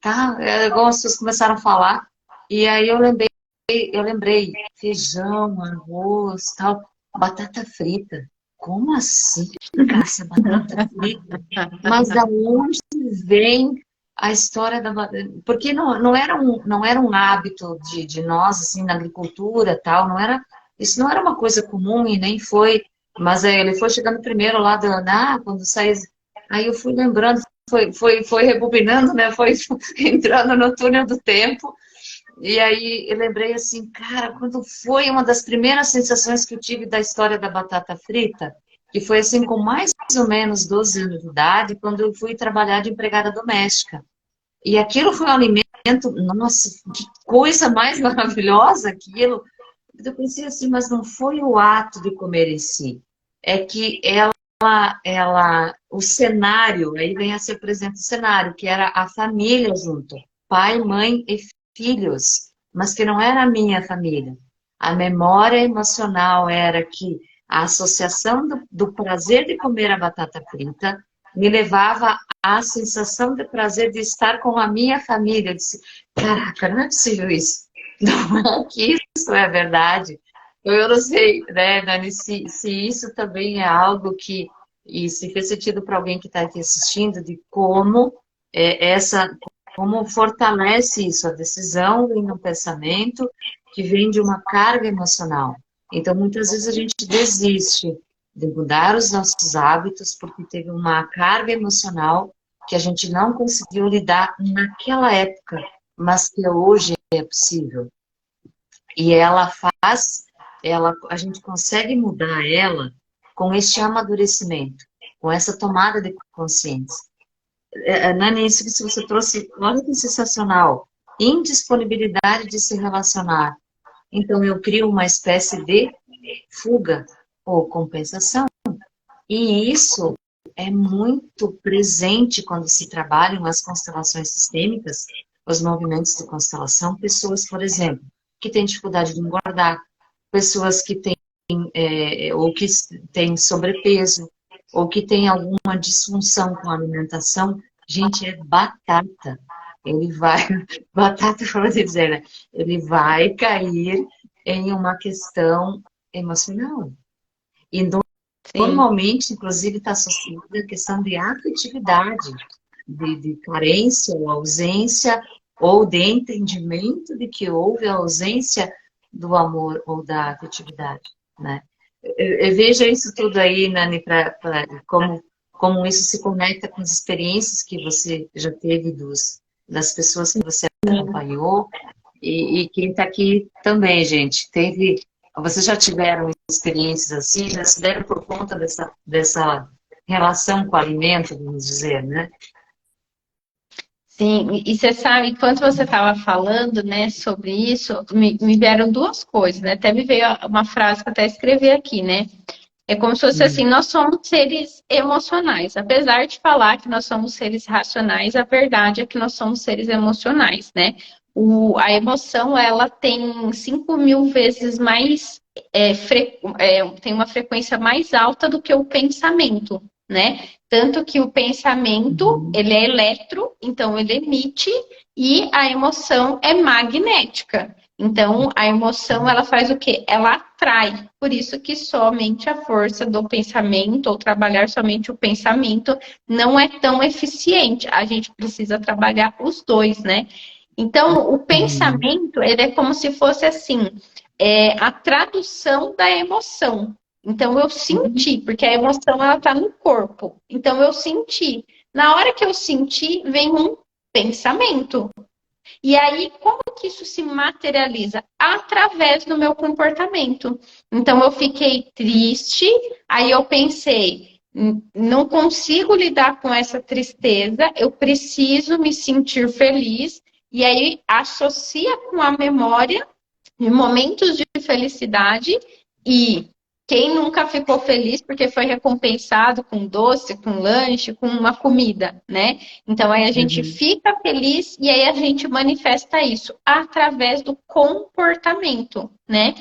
tá, algumas pessoas começaram a falar, e aí eu lembrei, feijão, arroz, tal, batata frita. Como assim, Cássia, batata frita? Mas da onde vem a história da batata? Porque não era um hábito de nós, assim, na agricultura, tal, isso não era uma coisa comum e nem foi, mas ele foi chegando primeiro lá quando saiu, aí eu fui lembrando, foi rebobinando, né? Foi entrando no túnel do tempo. E aí eu lembrei assim, cara, quando foi uma das primeiras sensações que eu tive da história da batata frita, que foi assim com mais ou menos 12 anos de idade, quando eu fui trabalhar de empregada doméstica. E aquilo foi um alimento, nossa, que coisa mais maravilhosa aquilo. Eu pensei assim, mas não foi o ato de comer em si, é que o cenário, aí vem a ser presente o cenário, que era a família junto, pai, mãe e filhos, mas que não era a minha família. A memória emocional era que a associação do prazer de comer a batata frita me levava à sensação de prazer de estar com a minha família. Eu disse, caraca, não é possível isso. Não é que isso é verdade. Eu não sei, né, Dani, se isso também é algo e se fez sentido para alguém que está aqui assistindo, de como como fortalece isso, a decisão vem de um pensamento que vem de uma carga emocional. Então, muitas vezes a gente desiste de mudar os nossos hábitos porque teve uma carga emocional que a gente não conseguiu lidar naquela época, mas que hoje é possível. E a gente consegue mudar ela com este amadurecimento, com essa tomada de consciência. Nani, isso que você trouxe, olha que sensacional. Indisponibilidade de se relacionar. Então, eu crio uma espécie de fuga ou compensação. E isso é muito presente quando se trabalham as constelações sistêmicas, os movimentos de constelação. Pessoas, por exemplo, que têm dificuldade de engordar, pessoas que têm, ou que têm sobrepeso, ou que têm alguma disfunção com a alimentação. Gente, é batata. Ele vai, batata, vamos dizer, né? Ele vai cair em uma questão emocional. E normalmente, inclusive, está associada à questão de afetividade, de carência ou ausência, ou de entendimento de que houve a ausência do amor ou da afetividade, né? Veja isso tudo aí, Nani, como isso se conecta com as experiências que você já teve das pessoas que você acompanhou, e quem está aqui também, gente, vocês já tiveram experiências assim, já se deram por conta dessa relação com o alimento, vamos dizer, né? Sim, e você sabe, enquanto você estava falando, né, sobre isso, me vieram duas coisas, né? Até me veio uma frase que eu até escrevi aqui, né? É como se fosse assim, nós somos seres emocionais. Apesar de falar que nós somos seres racionais, a verdade é que nós somos seres emocionais, né? A emoção, ela tem 5.000 vezes mais, tem uma frequência mais alta do que o pensamento, né? Tanto que o pensamento, ele é eletro, então ele emite, e a emoção é magnética. Então, a emoção, ela faz o quê? Ela atrai. Por isso que somente a força do pensamento, ou trabalhar somente o pensamento, não é tão eficiente. A gente precisa trabalhar os dois, né? Então, o pensamento, ele é como se fosse assim, a tradução da emoção. Então, eu senti, porque a emoção, ela está no corpo. Então, eu senti. Na hora que eu senti, vem um pensamento. E aí, como que isso se materializa? Através do meu comportamento. Então, eu fiquei triste, aí eu pensei, não consigo lidar com essa tristeza, eu preciso me sentir feliz, e aí associa com a memória de momentos de felicidade e quem nunca ficou feliz porque foi recompensado com doce, com lanche, com uma comida, né? Então aí a gente fica feliz e aí a gente manifesta isso através do comportamento, né?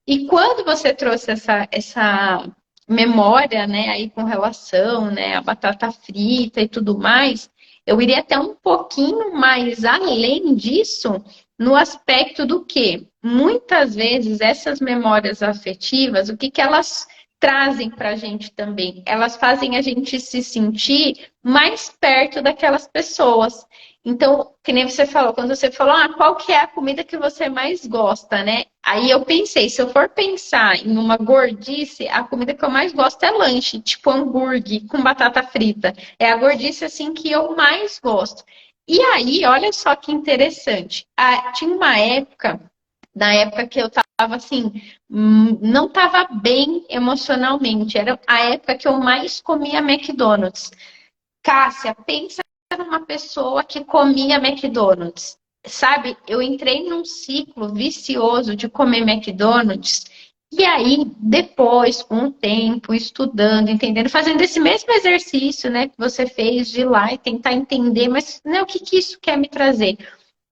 E quando você trouxe essa memória, né, aí com relação, né, a batata frita e tudo mais, eu iria até um pouquinho mais além disso, no aspecto do que muitas vezes essas memórias afetivas, o que que elas trazem para a gente também? Elas fazem a gente se sentir mais perto daquelas pessoas. Então, que nem você falou, quando você falou, qual que é a comida que você mais gosta, né? Aí eu pensei, se eu for pensar em uma gordice, a comida que eu mais gosto é lanche, tipo hambúrguer com batata frita. É a gordice, assim, que eu mais gosto. E aí, olha só que interessante. Tinha uma época, na época que eu tava assim, não tava bem emocionalmente. Era a época que eu mais comia McDonald's. Cássia, pensa numa pessoa que comia McDonald's. Sabe, eu entrei num ciclo vicioso de comer McDonald's. E aí, depois, com o tempo, estudando, entendendo, fazendo esse mesmo exercício, né, que você fez de ir lá e tentar entender, mas né, o que que isso quer me trazer?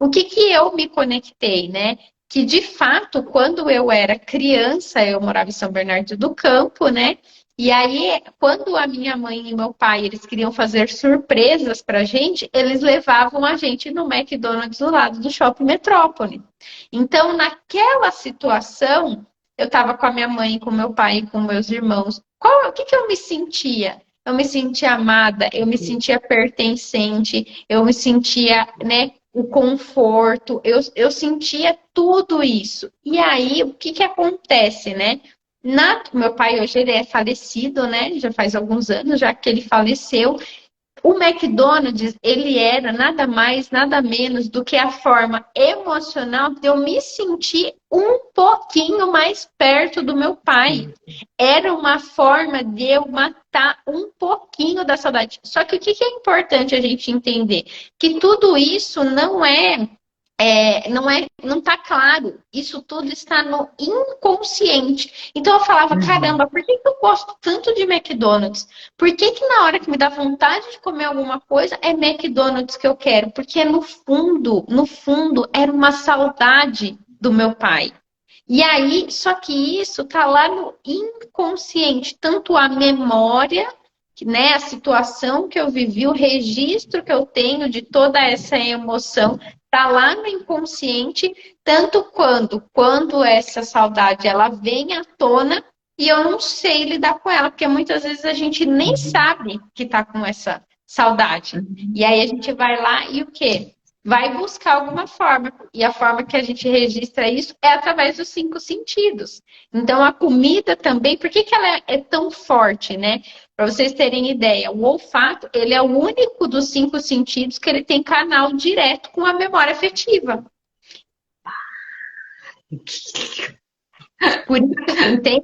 O que que eu me conectei, né? Que de fato, quando eu era criança, eu morava em São Bernardo do Campo, né? E aí, quando a minha mãe e meu pai, eles queriam fazer surpresas pra gente, eles levavam a gente no McDonald's do lado do Shopping Metrópole. Então, naquela situação, eu estava com a minha mãe, com meu pai e com meus irmãos. O que que eu me sentia? Eu me sentia amada, eu me sentia pertencente, eu me sentia, né, o conforto, eu sentia tudo isso. E aí, o que que acontece, né? Meu pai hoje ele é falecido, né? Já faz alguns anos já que ele faleceu. O McDonald's, ele era nada mais, nada menos do que a forma emocional de eu me sentir um pouquinho mais perto do meu pai. Era uma forma de eu matar um pouquinho da saudade. Só que o que é importante a gente entender? Que tudo isso não está claro. Isso tudo está no inconsciente. Então eu falava, caramba, por que eu gosto tanto de McDonald's? Por que na hora que me dá vontade de comer alguma coisa, é McDonald's que eu quero? Porque no fundo, era uma saudade do meu pai. E aí, só que isso tá lá no inconsciente, tanto a memória, né, a situação que eu vivi, o registro que eu tenho de toda essa emoção, tá lá no inconsciente, tanto quando essa saudade ela vem à tona e eu não sei lidar com ela, porque muitas vezes a gente nem sabe que tá com essa saudade. E aí a gente vai lá e o quê? Vai buscar alguma forma. E a forma que a gente registra isso é através dos 5 sentidos. Então, a comida também, por que ela é tão forte, né? Para vocês terem ideia, o olfato, ele é o único dos 5 sentidos que ele tem canal direto com a memória afetiva. Por isso, tem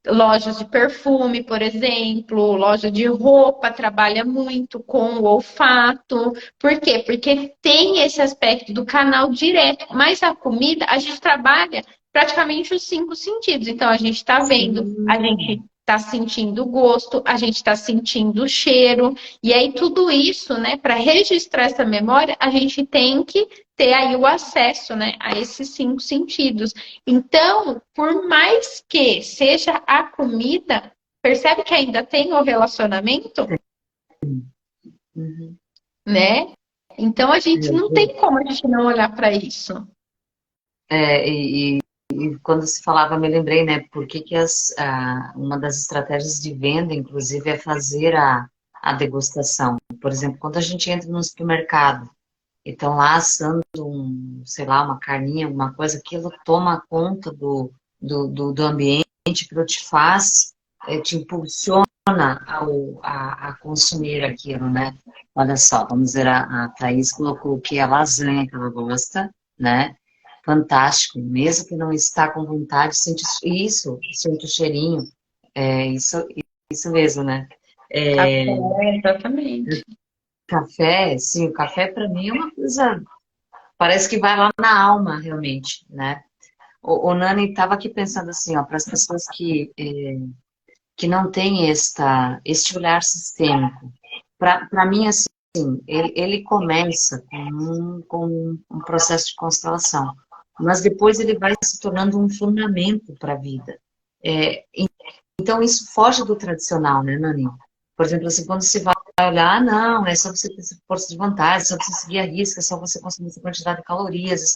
lojas de perfume, por exemplo, loja de roupa trabalha muito com o olfato. Por quê? Porque tem esse aspecto do canal direto. Mas a comida, a gente trabalha praticamente os 5 sentidos. Então, a gente está vendo, a gente está sentindo o gosto, a gente está sentindo o cheiro. E aí, tudo isso, né, para registrar essa memória, a gente tem que ter aí o acesso, né, a esses 5 sentidos. Então, por mais que seja a comida, percebe que ainda tem o relacionamento, né? Então a gente não tem como a gente não olhar para isso. E quando se falava, me lembrei, né, por que que uma das estratégias de venda, inclusive, é fazer a degustação. Por exemplo, quando a gente entra no supermercado e estão lá assando sei lá, uma carninha, alguma coisa, aquilo toma conta do ambiente, aquilo te faz, te impulsiona a consumir aquilo, né? Olha só, vamos dizer, a Thaís colocou que a lasanha que ela gosta, né? Fantástico, mesmo que não está com vontade, sente isso, sente o cheirinho, isso mesmo, né? Café, É, exatamente. café, sim, o café para mim é uma coisa, parece que vai lá na alma, realmente, né? O Nani estava aqui pensando assim, ó, para as pessoas que não têm este olhar sistêmico. Para mim, assim, ele começa com um processo de constelação, mas depois ele vai se tornando um fundamento para a vida. É, então, isso foge do tradicional, né, Nani? Por exemplo, assim, quando você vai olhar, não, é só você ter força de vontade, é só você seguir a risca, é só você consumir essa quantidade de calorias,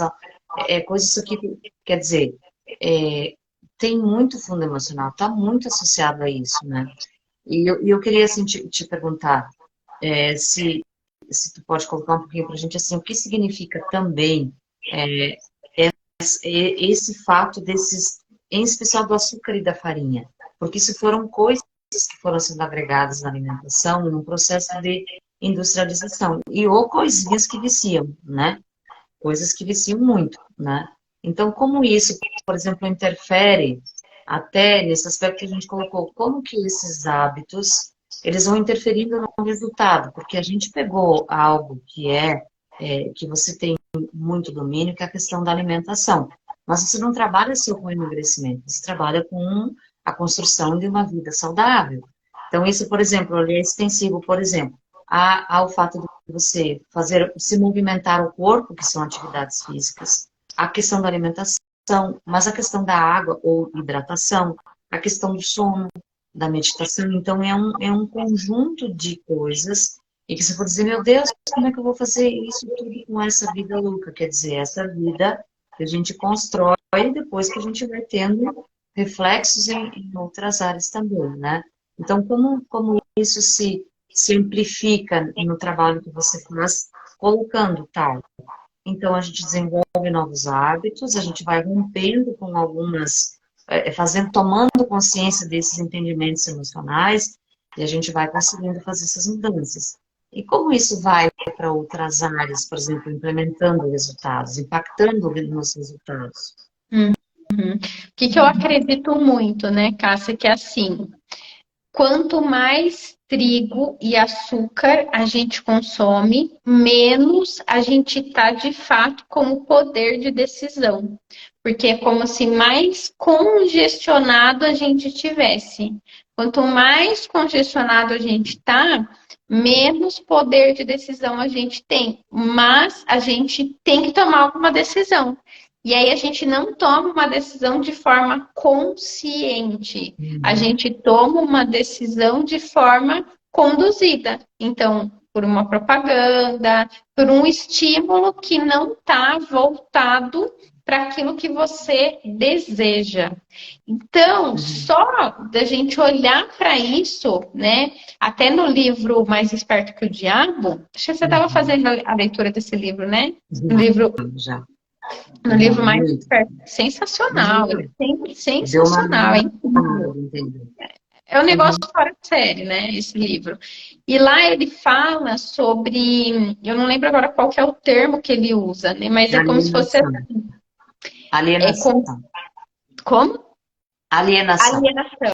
coisa isso aqui, quer dizer, é, tem muito fundo emocional, está muito associado a isso, né? E eu queria, assim, te perguntar, se tu pode colocar um pouquinho para a gente, assim, o que significa também é, esse fato desses, em especial do açúcar e da farinha, porque isso foram coisas que foram sendo agregadas na alimentação num processo de industrialização, ou coisinhas que viciam, né? Coisas que viciam muito, né? Então, como isso, por exemplo, interfere até nesse aspecto que a gente colocou, como que esses hábitos, eles vão interferindo no resultado, porque a gente pegou algo que você tem muito domínio, que é a questão da alimentação, mas você não trabalha só com emagrecimento, você trabalha com a construção de uma vida saudável. Então, isso, por exemplo, ele é extensivo, por exemplo, ao fato de você se movimentar o corpo, que são atividades físicas, a questão da alimentação, mas a questão da água ou hidratação, a questão do sono, da meditação. Então, é um conjunto de coisas e que você pode dizer, meu Deus, como é que eu vou fazer isso tudo com essa vida louca? Quer dizer, essa vida que a gente constrói depois que a gente vai tendo reflexos em outras áreas também, né? Então, como isso se amplifica no trabalho que você faz, colocando tal. Então, a gente desenvolve novos hábitos, a gente vai rompendo com tomando consciência desses entendimentos emocionais, e a gente vai conseguindo fazer essas mudanças. E como isso vai para outras áreas, por exemplo, implementando resultados, impactando nos resultados? O que eu acredito muito, né, Cássia, que é assim, quanto mais trigo e açúcar a gente consome, menos a gente está de fato com o poder de decisão. Porque é como se mais congestionado a gente tivesse. Quanto mais congestionado a gente está, menos poder de decisão a gente tem. Mas a gente tem que tomar alguma decisão. E aí a gente não toma uma decisão de forma consciente. A gente toma uma decisão de forma conduzida. Então, por uma propaganda, por um estímulo que não está voltado para aquilo que você deseja. Então, só da gente olhar para isso, né? Até no livro Mais Esperto que o Diabo, acho que você estava fazendo a leitura desse livro, né? No livro Já. no livro Mais Esperto. Sensacional, sensacional, é incrível. É um negócio fora de série, né, esse livro. E lá ele fala sobre, eu não lembro agora qual que é o termo que ele usa, né, mas é como se fosse assim. Alienação. Como? Alienação. Alienação.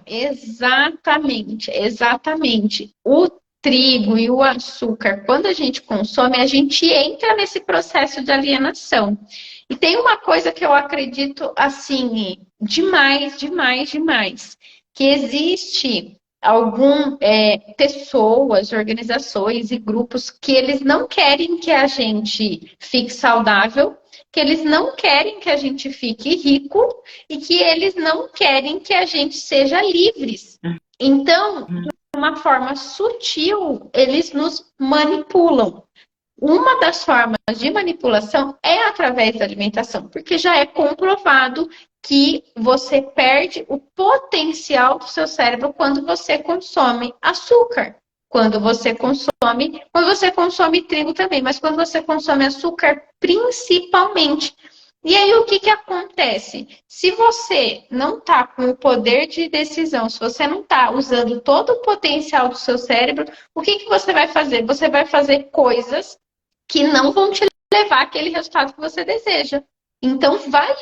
Exatamente, exatamente. O trigo e o açúcar, quando a gente consome, a gente entra nesse processo de alienação. E tem uma coisa que eu acredito, assim, demais, demais, demais, que existe pessoas, organizações e grupos que eles não querem que a gente fique saudável, que eles não querem que a gente fique rico e que eles não querem que a gente seja livres. Então, de uma forma sutil, eles nos manipulam. uma das formas de manipulação é através da alimentação, porque já é comprovado que você perde o potencial do seu cérebro quando você consome açúcar. Quando você consome trigo também, mas quando você consome açúcar principalmente. E aí o que acontece? Se você não está com o poder de decisão, se você não está usando todo o potencial do seu cérebro, o que você vai fazer? Você vai fazer coisas que não vão te levar àquele resultado que você deseja. Então vai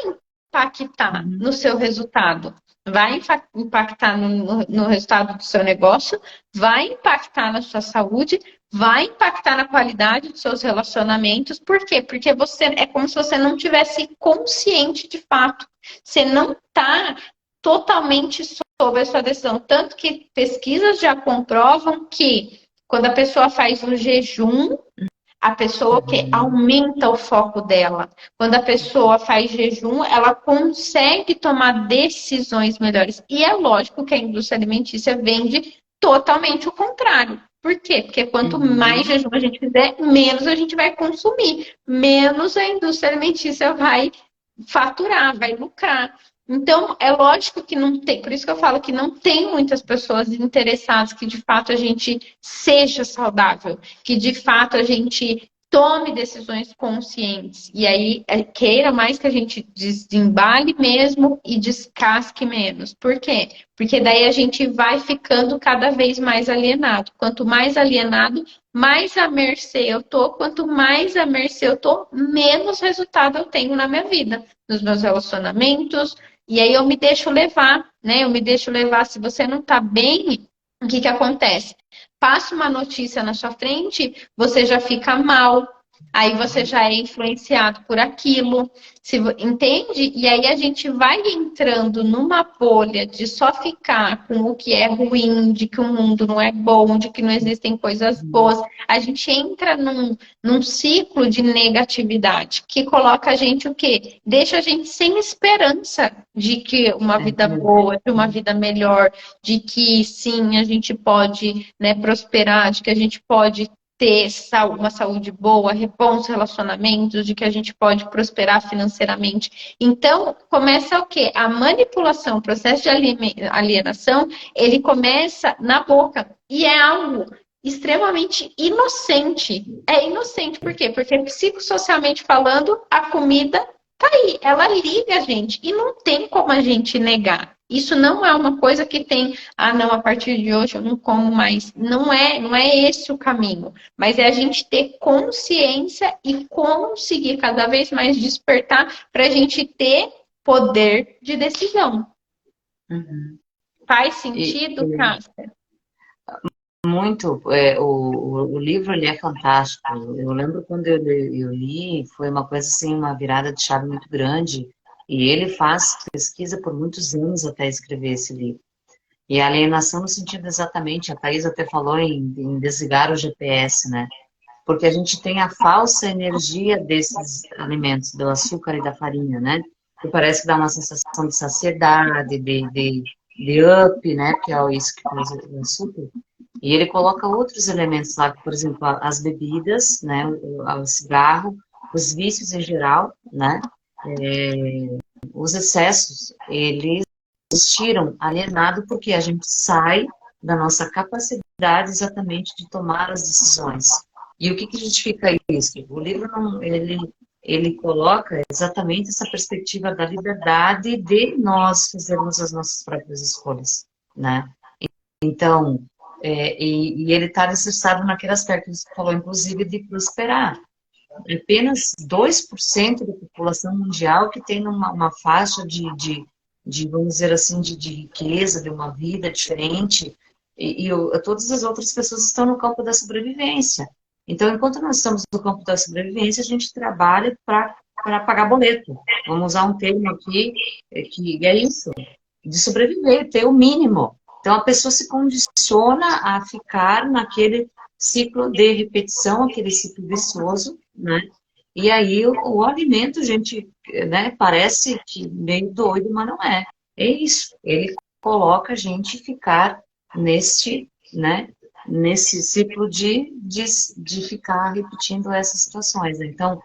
impactar no seu resultado, vai impactar no resultado do seu negócio, vai impactar na sua saúde, vai impactar na qualidade dos seus relacionamentos. Por quê? Porque você é como se você não tivesse consciente de fato. Você não está totalmente sobre a sua decisão. Tanto que pesquisas já comprovam que quando a pessoa faz um jejum, a pessoa que aumenta o foco dela. Quando a pessoa faz jejum, ela consegue tomar decisões melhores. E é lógico que a indústria alimentícia vende totalmente o contrário. Por quê? Porque quanto mais jejum a gente fizer, menos a gente vai consumir, menos a indústria alimentícia vai faturar, vai lucrar. Então, é lógico que não tem, por isso que eu falo que não tem muitas pessoas interessadas que de fato a gente seja saudável, que de fato a gente tome decisões conscientes. E aí, queira mais que a gente desembale mesmo e descasque menos. Por quê? Porque daí a gente vai ficando cada vez mais alienado. Quanto mais alienado, mais à mercê eu tô. Quanto mais à mercê eu tô, menos resultado eu tenho na minha vida, nos meus relacionamentos. E aí eu me deixo levar, né? Eu me deixo levar. Se você não tá bem, o que acontece? Passa uma notícia na sua frente, você já fica mal. Aí você já é influenciado por aquilo, entende? E aí a gente vai entrando numa bolha de só ficar com o que é ruim, de que o mundo não é bom, de que não existem coisas boas. A gente entra num ciclo de negatividade que coloca a gente o quê? Deixa a gente sem esperança de que uma vida boa, de uma vida melhor, de que sim, a gente pode, né, prosperar, de que a gente pode ter uma saúde boa, bons relacionamentos, de que a gente pode prosperar financeiramente. Então, começa o quê? A manipulação, o processo de alienação, ele começa na boca. E é algo extremamente inocente. É inocente, por quê? Porque psicossocialmente falando, a comida tá aí, ela liga a gente. E não tem como a gente negar. Isso não é uma coisa que tem, não, a partir de hoje eu não como mais. Não é esse o caminho. Mas é a gente ter consciência e conseguir cada vez mais despertar para a gente ter poder de decisão. Faz sentido, Cássia? Muito. O livro ele é fantástico. Eu lembro quando eu li, foi uma coisa assim, uma virada de chave muito grande. E ele faz pesquisa por muitos anos até escrever esse livro. E a alienação no sentido exatamente, a Thaís até falou em desligar o GPS, né? Porque a gente tem a falsa energia desses alimentos, do açúcar e da farinha, né? Que parece que dá uma sensação de saciedade, de up, né? Que é isso que faz o açúcar. E ele coloca outros elementos lá, por exemplo, as bebidas, né? O cigarro, os vícios em geral, né? Os excessos, eles nos tiram alienado porque a gente sai da nossa capacidade exatamente de tomar as decisões. E o que justifica isso? O livro, ele coloca exatamente essa perspectiva da liberdade de nós fazermos as nossas próprias escolhas, né? Então, e ele está alicerçado naquele aspecto que você falou, inclusive, de prosperar. Apenas 2% da população mundial que tem uma faixa de, vamos dizer assim, de riqueza, de uma vida diferente, e todas as outras pessoas estão no campo da sobrevivência. Então, enquanto nós estamos no campo da sobrevivência, a gente trabalha para pagar boleto. Vamos usar um termo aqui, que é isso, de sobreviver, ter o mínimo. Então, a pessoa se condiciona a ficar naquele ciclo de repetição, aquele ciclo vicioso, né? E aí o alimento, gente, né, parece que meio doido, mas não é. É isso. Ele coloca a gente ficar neste, né, nesse ciclo de ficar repetindo essas situações, né? Então,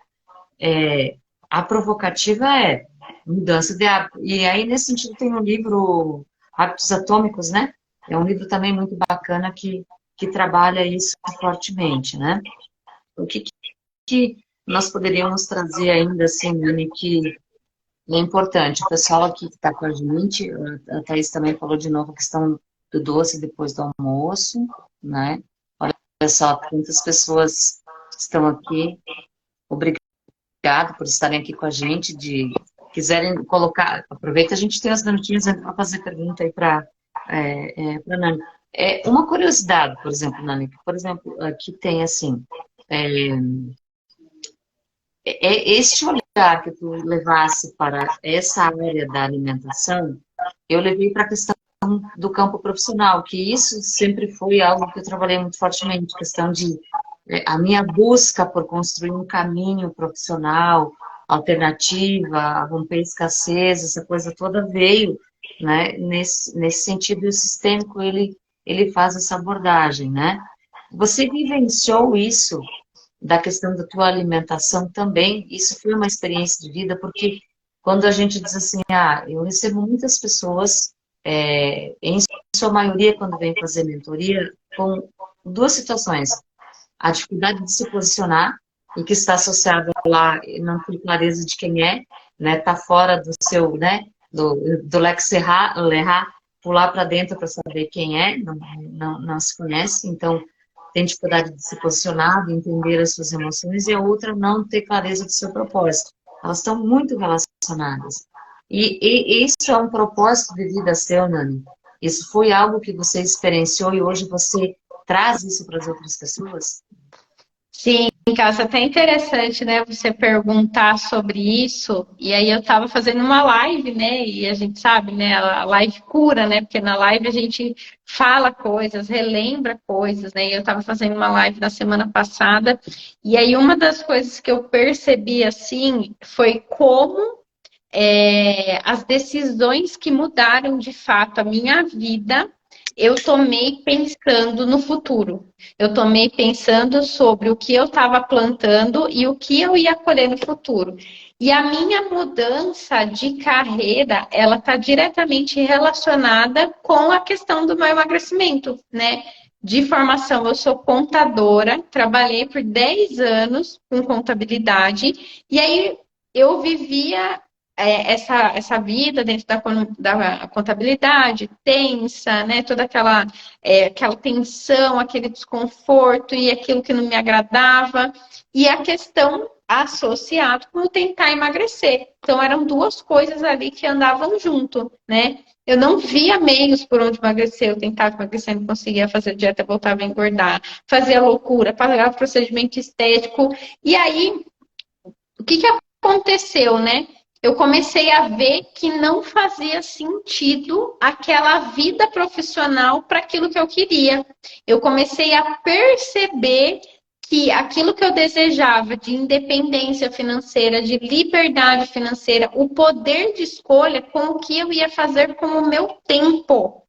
a provocativa é mudança de hábito. E aí, nesse sentido, tem um livro, Hábitos Atômicos, né? É um livro também muito bacana que trabalha isso fortemente, né? O que nós poderíamos trazer ainda, assim, Nani, que é importante? O pessoal aqui que está com a gente, a Thaís também falou de novo a questão do doce depois do almoço, né? Olha só, quantas pessoas estão aqui. Obrigado por estarem aqui com a gente, de quiserem colocar, aproveita, a gente tem as minutinhos para fazer pergunta aí para Nani. Uma curiosidade, por exemplo, Nani, que, por exemplo, aqui tem assim, este olhar que tu levasse para essa área da alimentação, eu levei para a questão do campo profissional, que isso sempre foi algo que eu trabalhei muito fortemente, questão de a minha busca por construir um caminho profissional, alternativa, a romper escassez, essa coisa toda veio, né, nesse sentido, e o sistêmico, ele faz essa abordagem, né? Você vivenciou isso da questão da tua alimentação também? Isso foi uma experiência de vida, porque quando a gente diz assim, eu recebo muitas pessoas, em sua maioria, quando vem fazer mentoria, com duas situações: a dificuldade de se posicionar, e que está associada lá, não tem clareza de quem é, né? Tá fora do seu, né? Do Lex Lerrat, pular para dentro para saber quem é, não se conhece, então tem dificuldade de se posicionar, de entender as suas emoções, e a outra não ter clareza do seu propósito. Elas estão muito relacionadas. E isso é um propósito de vida seu, Nani? Isso foi algo que você experienciou e hoje você traz isso para as outras pessoas? Sim, Cássio, até interessante, né, você perguntar sobre isso, e aí eu estava fazendo uma live, né, e a gente sabe, né, a live cura, né, porque na live a gente fala coisas, relembra coisas, né, e eu estava fazendo uma live na semana passada, e aí uma das coisas que eu percebi, assim, foi como as decisões que mudaram de fato a minha vida, eu tomei pensando no futuro. Eu tomei pensando sobre o que eu estava plantando e o que eu ia colher no futuro. E a minha mudança de carreira, ela está diretamente relacionada com a questão do meu emagrecimento, né? De formação, eu sou contadora, trabalhei por 10 anos com contabilidade, e aí eu vivia essa vida dentro da contabilidade tensa, né? Toda aquela tensão, aquele desconforto e aquilo que não me agradava, e a questão associada com o tentar emagrecer. Então eram duas coisas ali que andavam junto, né? Eu não via meios por onde emagrecer, eu tentava emagrecer, não conseguia fazer dieta, voltava a engordar, fazia loucura, pagava procedimento estético, e aí o que aconteceu, né? Eu comecei a ver que não fazia sentido aquela vida profissional para aquilo que eu queria. Eu comecei a perceber que aquilo que eu desejava de independência financeira, de liberdade financeira, o poder de escolha com o que eu ia fazer com o meu tempo,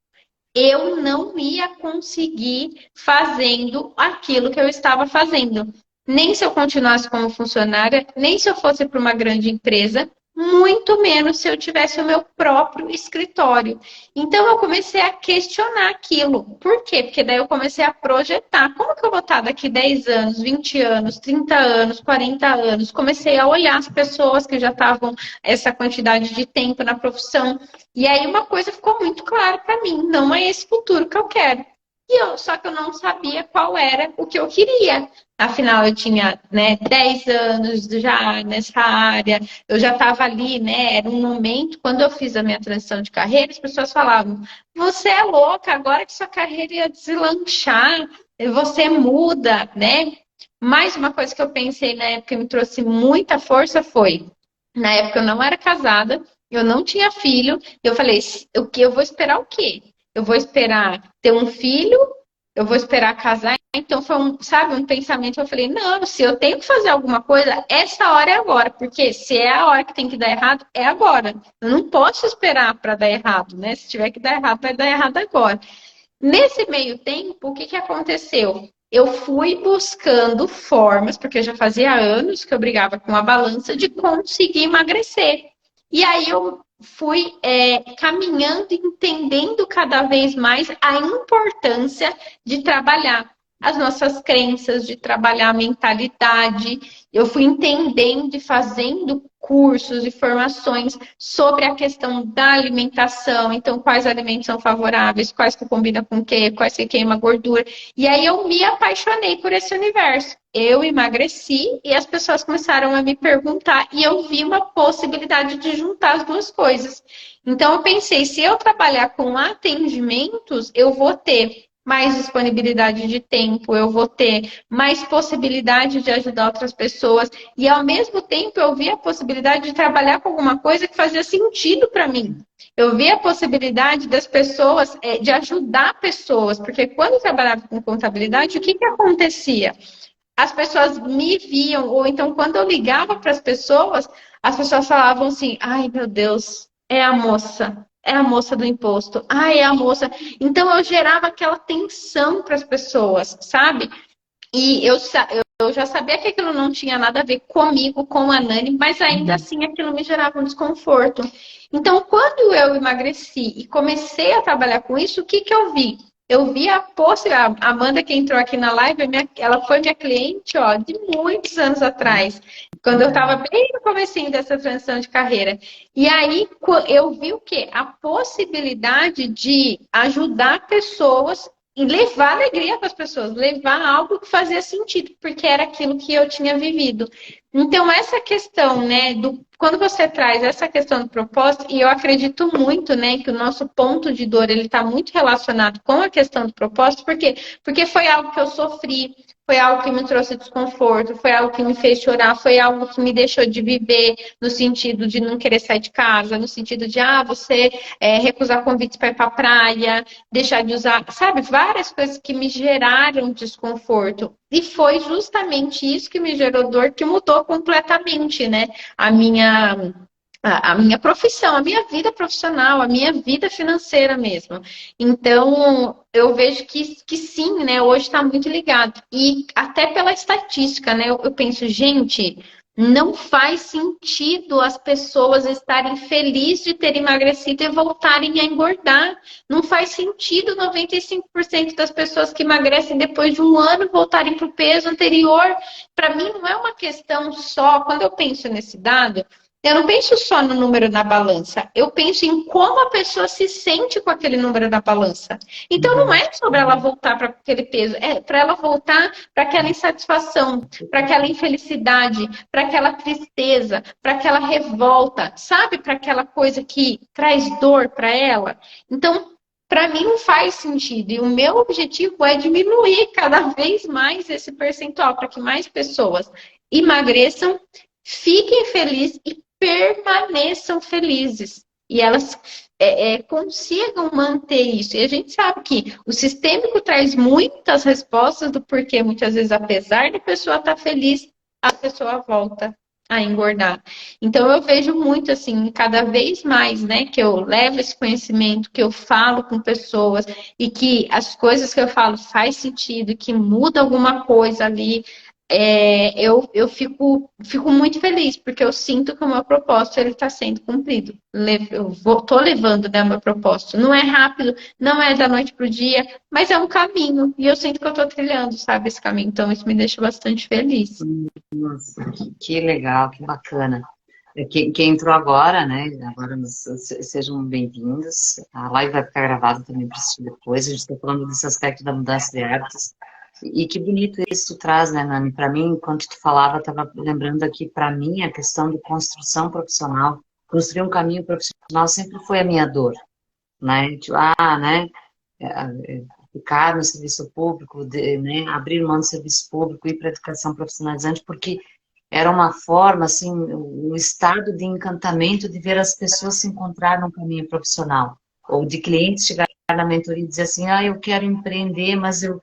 eu não ia conseguir fazendo aquilo que eu estava fazendo. Nem se eu continuasse como funcionária, nem se eu fosse para uma grande empresa, muito menos se eu tivesse o meu próprio escritório. Então eu comecei a questionar aquilo. Por quê? Porque daí eu comecei a projetar. Como que eu vou estar daqui 10 anos, 20 anos, 30 anos, 40 anos? Comecei a olhar as pessoas que já estavam essa quantidade de tempo na profissão. E aí uma coisa ficou muito clara para mim, não é esse futuro que eu quero. Só que eu não sabia qual era o que eu queria. Afinal, eu tinha, né, 10 anos já nessa área, eu já estava ali, né? Era um momento, quando eu fiz a minha transição de carreira, as pessoas falavam: você é louca, agora que sua carreira ia deslanchar, você muda, né? Mais uma coisa que eu pensei na época que me trouxe muita força foi: na época eu não era casada, eu não tinha filho, eu falei: eu vou esperar o quê? Eu vou esperar ter um filho, eu vou esperar casar. Então foi um pensamento que eu falei: não, se eu tenho que fazer alguma coisa, essa hora é agora, porque se é a hora que tem que dar errado, é agora. Eu não posso esperar para dar errado, né? Se tiver que dar errado, vai dar errado agora. Nesse meio tempo, o que que aconteceu? Eu fui buscando formas, porque já fazia anos que eu brigava com a balança, de conseguir emagrecer. E aí eu fui caminhando, entendendo cada vez mais a importância de trabalhar as nossas crenças, de trabalhar a mentalidade. Eu fui entendendo e fazendo cursos e formações sobre a questão da alimentação. Então, quais alimentos são favoráveis, quais que combinam com o quê, quais que queima gordura. E aí eu me apaixonei por esse universo. Eu emagreci e as pessoas começaram a me perguntar e eu vi uma possibilidade de juntar as duas coisas. Então, eu pensei, se eu trabalhar com atendimentos, eu vou ter mais disponibilidade de tempo, eu vou ter mais possibilidade de ajudar outras pessoas e ao mesmo tempo eu vi a possibilidade de trabalhar com alguma coisa que fazia sentido para mim. Eu vi a possibilidade das pessoas, de ajudar pessoas, porque quando eu trabalhava com contabilidade, o que que acontecia? As pessoas me viam, ou então quando eu ligava para as pessoas falavam assim, ai meu Deus, é a moça do imposto, ai é a moça. Então eu gerava aquela tensão para as pessoas, sabe? E eu já sabia que aquilo não tinha nada a ver comigo, com a Nani, mas ainda assim aquilo me gerava um desconforto. Então, quando eu emagreci e comecei a trabalhar com isso, o que que eu vi? Eu vi a possibilidade. A Amanda, que entrou aqui na live, ela foi minha cliente, ó, de muitos anos atrás, quando eu estava bem no comecinho dessa transição de carreira. E aí eu vi o quê? A possibilidade de ajudar pessoas e levar alegria para as pessoas, levar algo que fazia sentido, porque era aquilo que eu tinha vivido. Então, essa questão, né, quando você traz essa questão do propósito, e eu acredito muito, né, que o nosso ponto de dor, ele está muito relacionado com a questão do propósito, porque foi algo que eu sofri, foi algo que me trouxe desconforto, foi algo que me fez chorar, foi algo que me deixou de viver, no sentido de não querer sair de casa, no sentido de, você recusar convites para ir para a praia, deixar de usar, sabe, várias coisas que me geraram desconforto. E foi justamente isso que me gerou dor, que mudou completamente, né? A minha profissão, a minha vida profissional, a minha vida financeira mesmo. Então, eu vejo que sim, né? Hoje está muito ligado. E até pela estatística, né? Eu penso, gente, não faz sentido as pessoas estarem felizes de terem emagrecido e voltarem a engordar. Não faz sentido 95% das pessoas que emagrecem depois de um ano voltarem para o peso anterior. Para mim, não é uma questão só. Quando eu penso nesse dado, eu não penso só no número na balança, eu penso em como a pessoa se sente com aquele número na balança. Então não é sobre ela voltar para aquele peso, é para ela voltar para aquela insatisfação, para aquela infelicidade, para aquela tristeza, para aquela revolta, sabe? Para aquela coisa que traz dor para ela. Então, para mim não faz sentido. E o meu objetivo é diminuir cada vez mais esse percentual para que mais pessoas emagreçam, fiquem felizes e permaneçam felizes. E elas consigam manter isso. E a gente sabe que o sistêmico traz muitas respostas do porquê, muitas vezes, apesar da pessoa estar feliz, a pessoa volta a engordar. Então, eu vejo muito, assim, cada vez mais, né, que eu levo esse conhecimento, que eu falo com pessoas e que as coisas que eu falo faz sentido, que muda alguma coisa ali, eu fico muito feliz, porque eu sinto que o meu propósito está sendo cumprido. Eu estou levando, né, o meu propósito. Não é rápido, não é da noite para o dia, mas é um caminho. E eu sinto que eu estou trilhando, sabe, esse caminho. Então, isso me deixa bastante feliz. Nossa, que legal, que bacana. Quem entrou agora, né? Agora sejam bem-vindos. A live vai ficar gravada também para assistir depois. A gente está falando desse aspecto da mudança de hábitos. E que bonito isso traz, né, Nani? Para mim, enquanto tu falava, estava lembrando aqui, para mim, a questão de construção profissional. Construir um caminho profissional sempre foi a minha dor, né? Tipo, né? Ficar no serviço público, né? Abrir mão do serviço público, ir para a educação profissionalizante, porque era uma forma, assim, um estado de encantamento de ver as pessoas se encontrar num caminho profissional. Ou de clientes chegar na mentoria e dizer assim, eu quero empreender, mas eu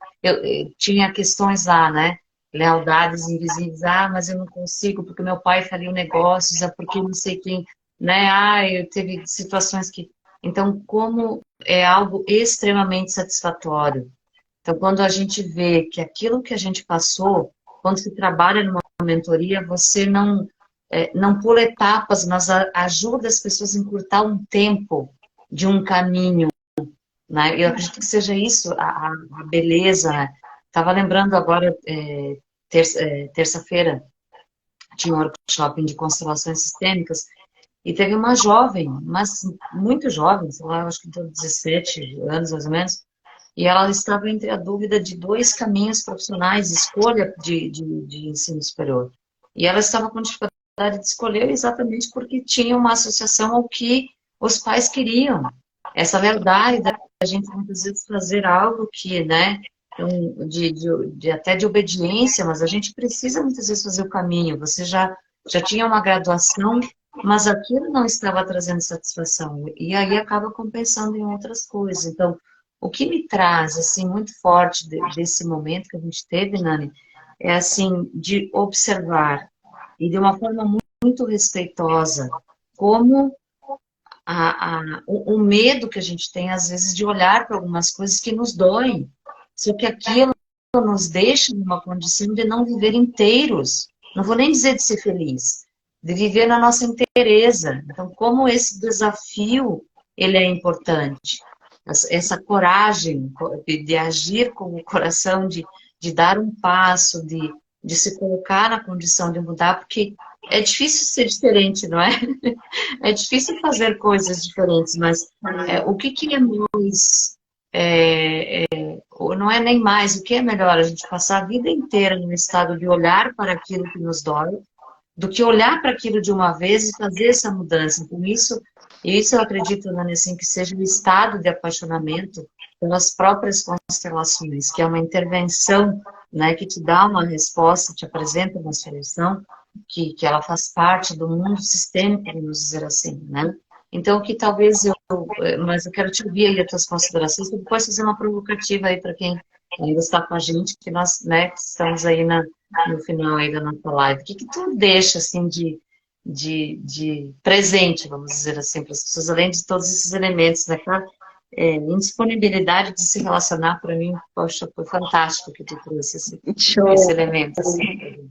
tinha questões lá, né? Lealdades invisíveis, mas eu não consigo porque meu pai faliu negócios, porque não sei quem, né? Eu teve situações que Então, como é algo extremamente satisfatório. Então, quando a gente vê que aquilo que a gente passou, quando se trabalha numa mentoria, você não pula etapas, mas ajuda as pessoas a encurtar um tempo de um caminho, né? Eu acredito que seja isso a beleza, né? Estava lembrando agora, terça-feira, tinha um workshop de constelações sistêmicas, e teve uma jovem, mas muito jovem, sei lá, acho que tem 17 anos mais ou menos, e ela estava entre a dúvida de dois caminhos profissionais, escolha de ensino superior. E ela estava com dificuldade de escolher exatamente porque tinha uma associação ao que os pais queriam. Essa verdade da gente muitas vezes fazer algo que, né, até de obediência, mas a gente precisa muitas vezes fazer o caminho. Você já tinha uma graduação, mas aquilo não estava trazendo satisfação. E aí acaba compensando em outras coisas. Então, o que me traz, assim, muito forte desse momento que a gente teve, Nani, é, assim, de observar, e de uma forma muito respeitosa, como o medo que a gente tem, às vezes, de olhar para algumas coisas que nos doem, só que aquilo nos deixa numa condição de não viver inteiros, não vou nem dizer de ser feliz, de viver na nossa inteireza. Então, como esse desafio, ele é importante. Essa coragem de agir com o coração, de dar um passo, de se colocar na condição de mudar, porque é difícil ser diferente, não é? É difícil fazer coisas diferentes, mas o que é mais, ou não é nem mais, o que é melhor a gente passar a vida inteira num estado de olhar para aquilo que nos dói, do que olhar para aquilo de uma vez e fazer essa mudança. Então, isso eu acredito, Nani, assim, que seja o estado de apaixonamento pelas próprias constelações, que é uma intervenção, né, que te dá uma resposta, te apresenta uma solução, que ela faz parte do mundo sistêmico, vamos dizer assim, né? Então, que talvez mas eu quero te ouvir aí as tuas considerações, e depois fazer uma provocativa aí para quem ainda está com a gente, que nós, né, estamos aí no final aí da nossa live. O que tu deixa, assim, de presente, vamos dizer assim, para as pessoas, além de todos esses elementos, né? Claro, indisponibilidade de se relacionar, para mim, poxa, foi fantástico que tu trouxe esse Show. elemento, assim.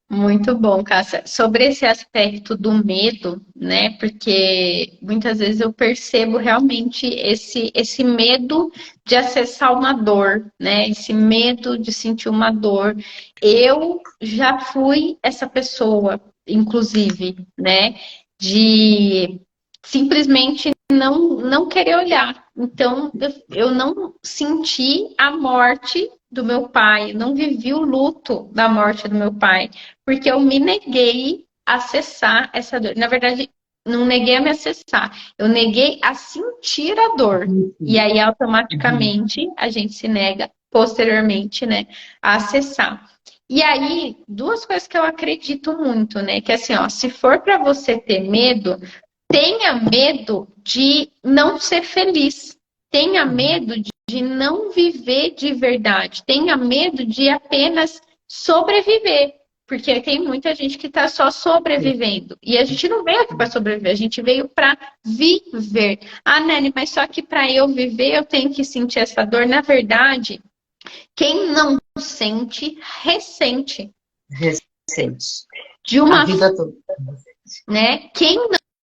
Muito bom, Cássia. Sobre esse aspecto do medo, né? Porque muitas vezes eu percebo realmente esse medo de acessar uma dor, né? Esse medo de sentir uma dor. Eu já fui essa pessoa, inclusive, né? De simplesmente não querer olhar. Então, eu não senti a morte do meu pai, não vivi o luto da morte do meu pai, porque eu me neguei a acessar essa dor. Na verdade, não neguei a me acessar, eu neguei a sentir a dor. E aí, automaticamente, a gente se nega posteriormente, né, a acessar. E aí, duas coisas que eu acredito muito, né, que assim, ó, se for para você ter medo, tenha medo de não ser feliz. Tenha medo de não viver de verdade. Tenha medo de apenas sobreviver. Porque tem muita gente que está só sobrevivendo. E a gente não veio aqui para sobreviver, a gente veio para viver. Ah, Nani, mas só que para eu viver eu tenho que sentir essa dor. Na verdade, quem não sente, ressente. Recente. De uma A vida toda. Né? Quem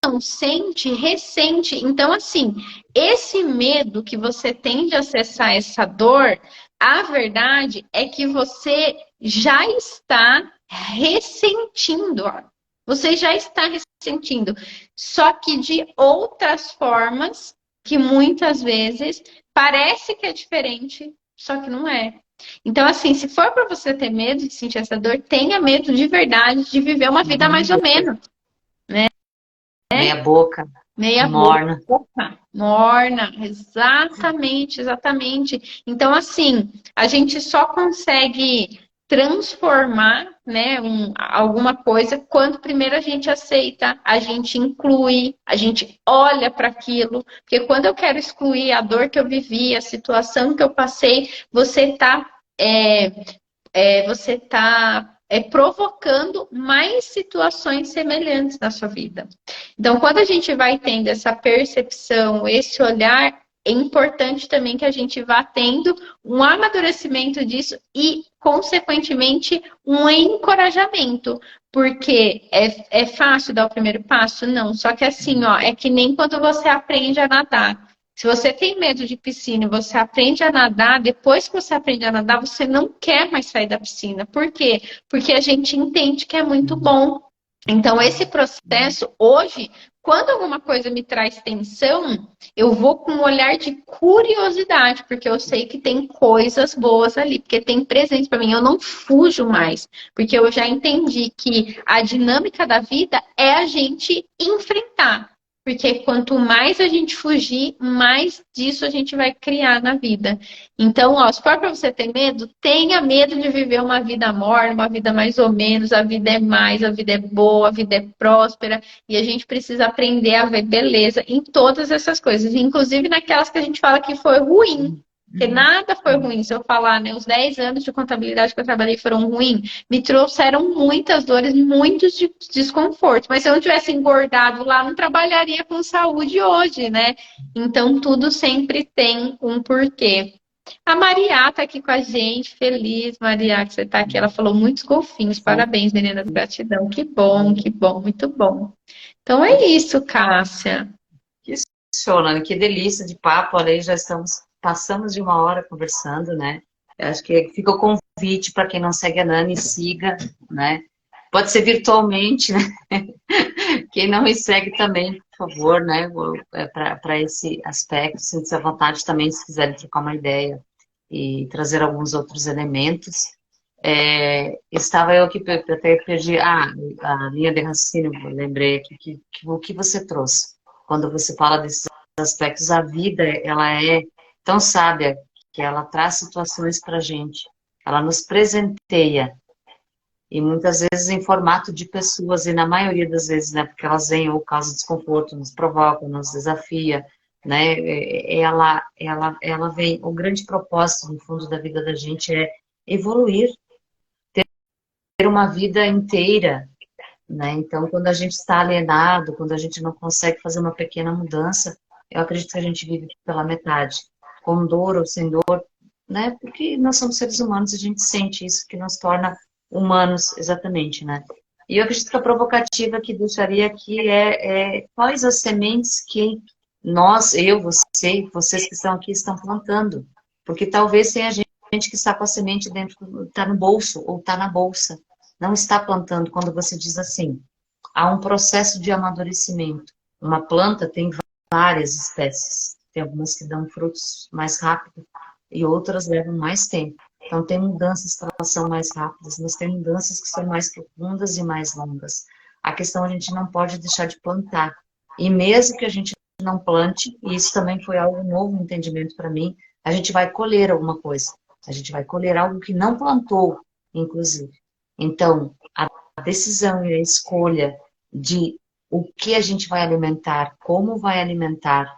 não sente, ressente. Então, assim, esse medo que você tem de acessar essa dor, a verdade é que você já está ressentindo. Ó. Você já está ressentindo. Só que de outras formas, que muitas vezes parece que é diferente, só que não é. Então, assim, se for para você ter medo de sentir essa dor, tenha medo de verdade de viver uma vida mais ou menos. Meia boca, Meia morna. boca, morna, exatamente, exatamente. Então, assim, a gente só consegue transformar, né, alguma coisa quando primeiro a gente aceita, a gente inclui, a gente olha para aquilo. Porque quando eu quero excluir a dor que eu vivi, a situação que eu passei, você está provocando mais situações semelhantes na sua vida. Então, quando a gente vai tendo essa percepção, esse olhar, é importante também que a gente vá tendo um amadurecimento disso e, consequentemente, um encorajamento. Porque é fácil dar o primeiro passo? Não. Só que assim, ó, é que nem quando você aprende a nadar. Se você tem medo de piscina e você aprende a nadar, depois que você aprende a nadar, você não quer mais sair da piscina. Por quê? Porque a gente entende que é muito bom. Então, esse processo, hoje, quando alguma coisa me traz tensão, eu vou com um olhar de curiosidade, porque eu sei que tem coisas boas ali, porque tem presente para mim. Eu não fujo mais, porque eu já entendi que a dinâmica da vida é a gente enfrentar. Porque quanto mais a gente fugir, mais disso a gente vai criar na vida. Então, ó, se for para você ter medo, tenha medo de viver uma vida morna, uma vida mais ou menos, a vida é mais, a vida é boa, a vida é próspera, e a gente precisa aprender a ver beleza em todas essas coisas, inclusive naquelas que a gente fala que foi ruim. Porque nada foi ruim. Se eu falar, né, os 10 anos de contabilidade que eu trabalhei foram ruins, me trouxeram muitas dores, muitos desconfortos. Mas se eu não tivesse engordado lá, não trabalharia com saúde hoje, né? Então, tudo sempre tem um porquê. A Maria tá aqui com a gente, feliz, Maria, que você tá aqui. Ela falou muitos golfinhos, parabéns, menina de gratidão. Que bom, muito bom. Então é isso, Cássia. Que show, Nani, que delícia de papo, olha aí, passamos de 1 hora conversando, né? Eu acho que fica o convite para quem não segue a Nani, siga, né? Pode ser virtualmente, né? Quem não me segue também, por favor, né? Para esse aspecto, sinta-se à vontade também, se quiserem trocar uma ideia e trazer alguns outros elementos. Estava eu aqui, até perdi a linha de raciocínio, eu lembrei aqui o que você trouxe. Quando você fala desses aspectos, a vida, ela é tão sábia que ela traz situações para a gente, ela nos presenteia, e muitas vezes em formato de pessoas, e na maioria das vezes, né, porque elas vêm ou causam desconforto, nos provocam, nos desafia, né, ela vem, o grande propósito, no fundo, da vida da gente é evoluir, ter uma vida inteira, né, então quando a gente está alienado, quando a gente não consegue fazer uma pequena mudança, eu acredito que a gente vive pela metade, com dor ou sem dor, né, porque nós somos seres humanos e a gente sente isso que nos torna humanos, exatamente, né? E eu acredito que a provocativa que deixaria aqui quais as sementes que nós, eu, você, vocês que estão aqui estão plantando. Porque talvez tenha gente que está com a semente dentro, está no bolso ou está na bolsa. Não está plantando quando você diz assim. Há um processo de amadurecimento. Uma planta tem várias espécies. Tem algumas que dão frutos mais rápido e outras levam mais tempo. Então, tem mudanças que elas são mais rápidas, mas tem mudanças que são mais profundas e mais longas. A questão a gente não pode deixar de plantar. E mesmo que a gente não plante, e isso também foi algo novo, um entendimento para mim, a gente vai colher alguma coisa. A gente vai colher algo que não plantou, inclusive. Então, a decisão e a escolha de o que a gente vai alimentar, como vai alimentar,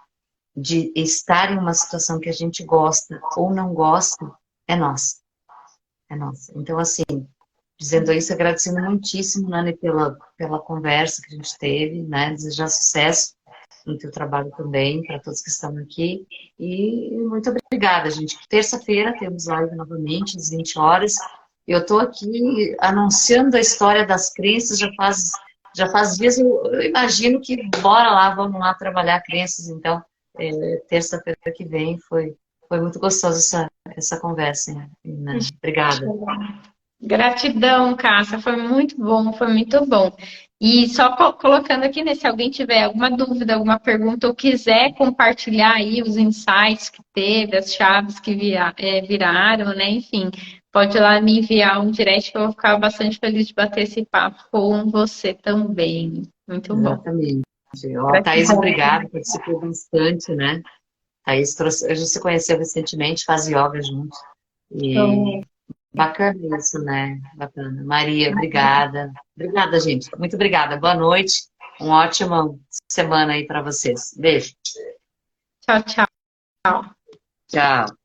de estar em uma situação que a gente gosta ou não gosta, é nossa. É nossa. Então, assim, dizendo isso, agradecendo muitíssimo, Nani, pela conversa que a gente teve, né? Desejar sucesso no teu trabalho também, para todos que estão aqui. E muito obrigada, gente. Terça-feira temos live novamente, às 20 horas. Eu estou aqui anunciando a história das crenças, já faz dias, eu imagino que bora lá, vamos lá trabalhar crenças. Então, terça-feira que vem foi muito gostosa essa conversa, né? Obrigada. Gratidão, Cássia. Foi muito bom, foi muito bom. E só colocando aqui, né, se alguém tiver alguma dúvida, alguma pergunta, ou quiser compartilhar aí os insights que teve, as chaves que viraram, né? Enfim, pode ir lá me enviar um direct que eu vou ficar bastante feliz de bater esse papo com você também. Muito bom. Exatamente. Ó, Thaís, obrigada, participou bastante, né? Thaís trouxe, a gente se conheceu recentemente, faz yoga junto. E bacana isso, né? Bacana. Maria, obrigada. Obrigada, gente. Muito obrigada. Boa noite. Uma ótima semana aí para vocês. Beijo. Tchau, tchau. Tchau.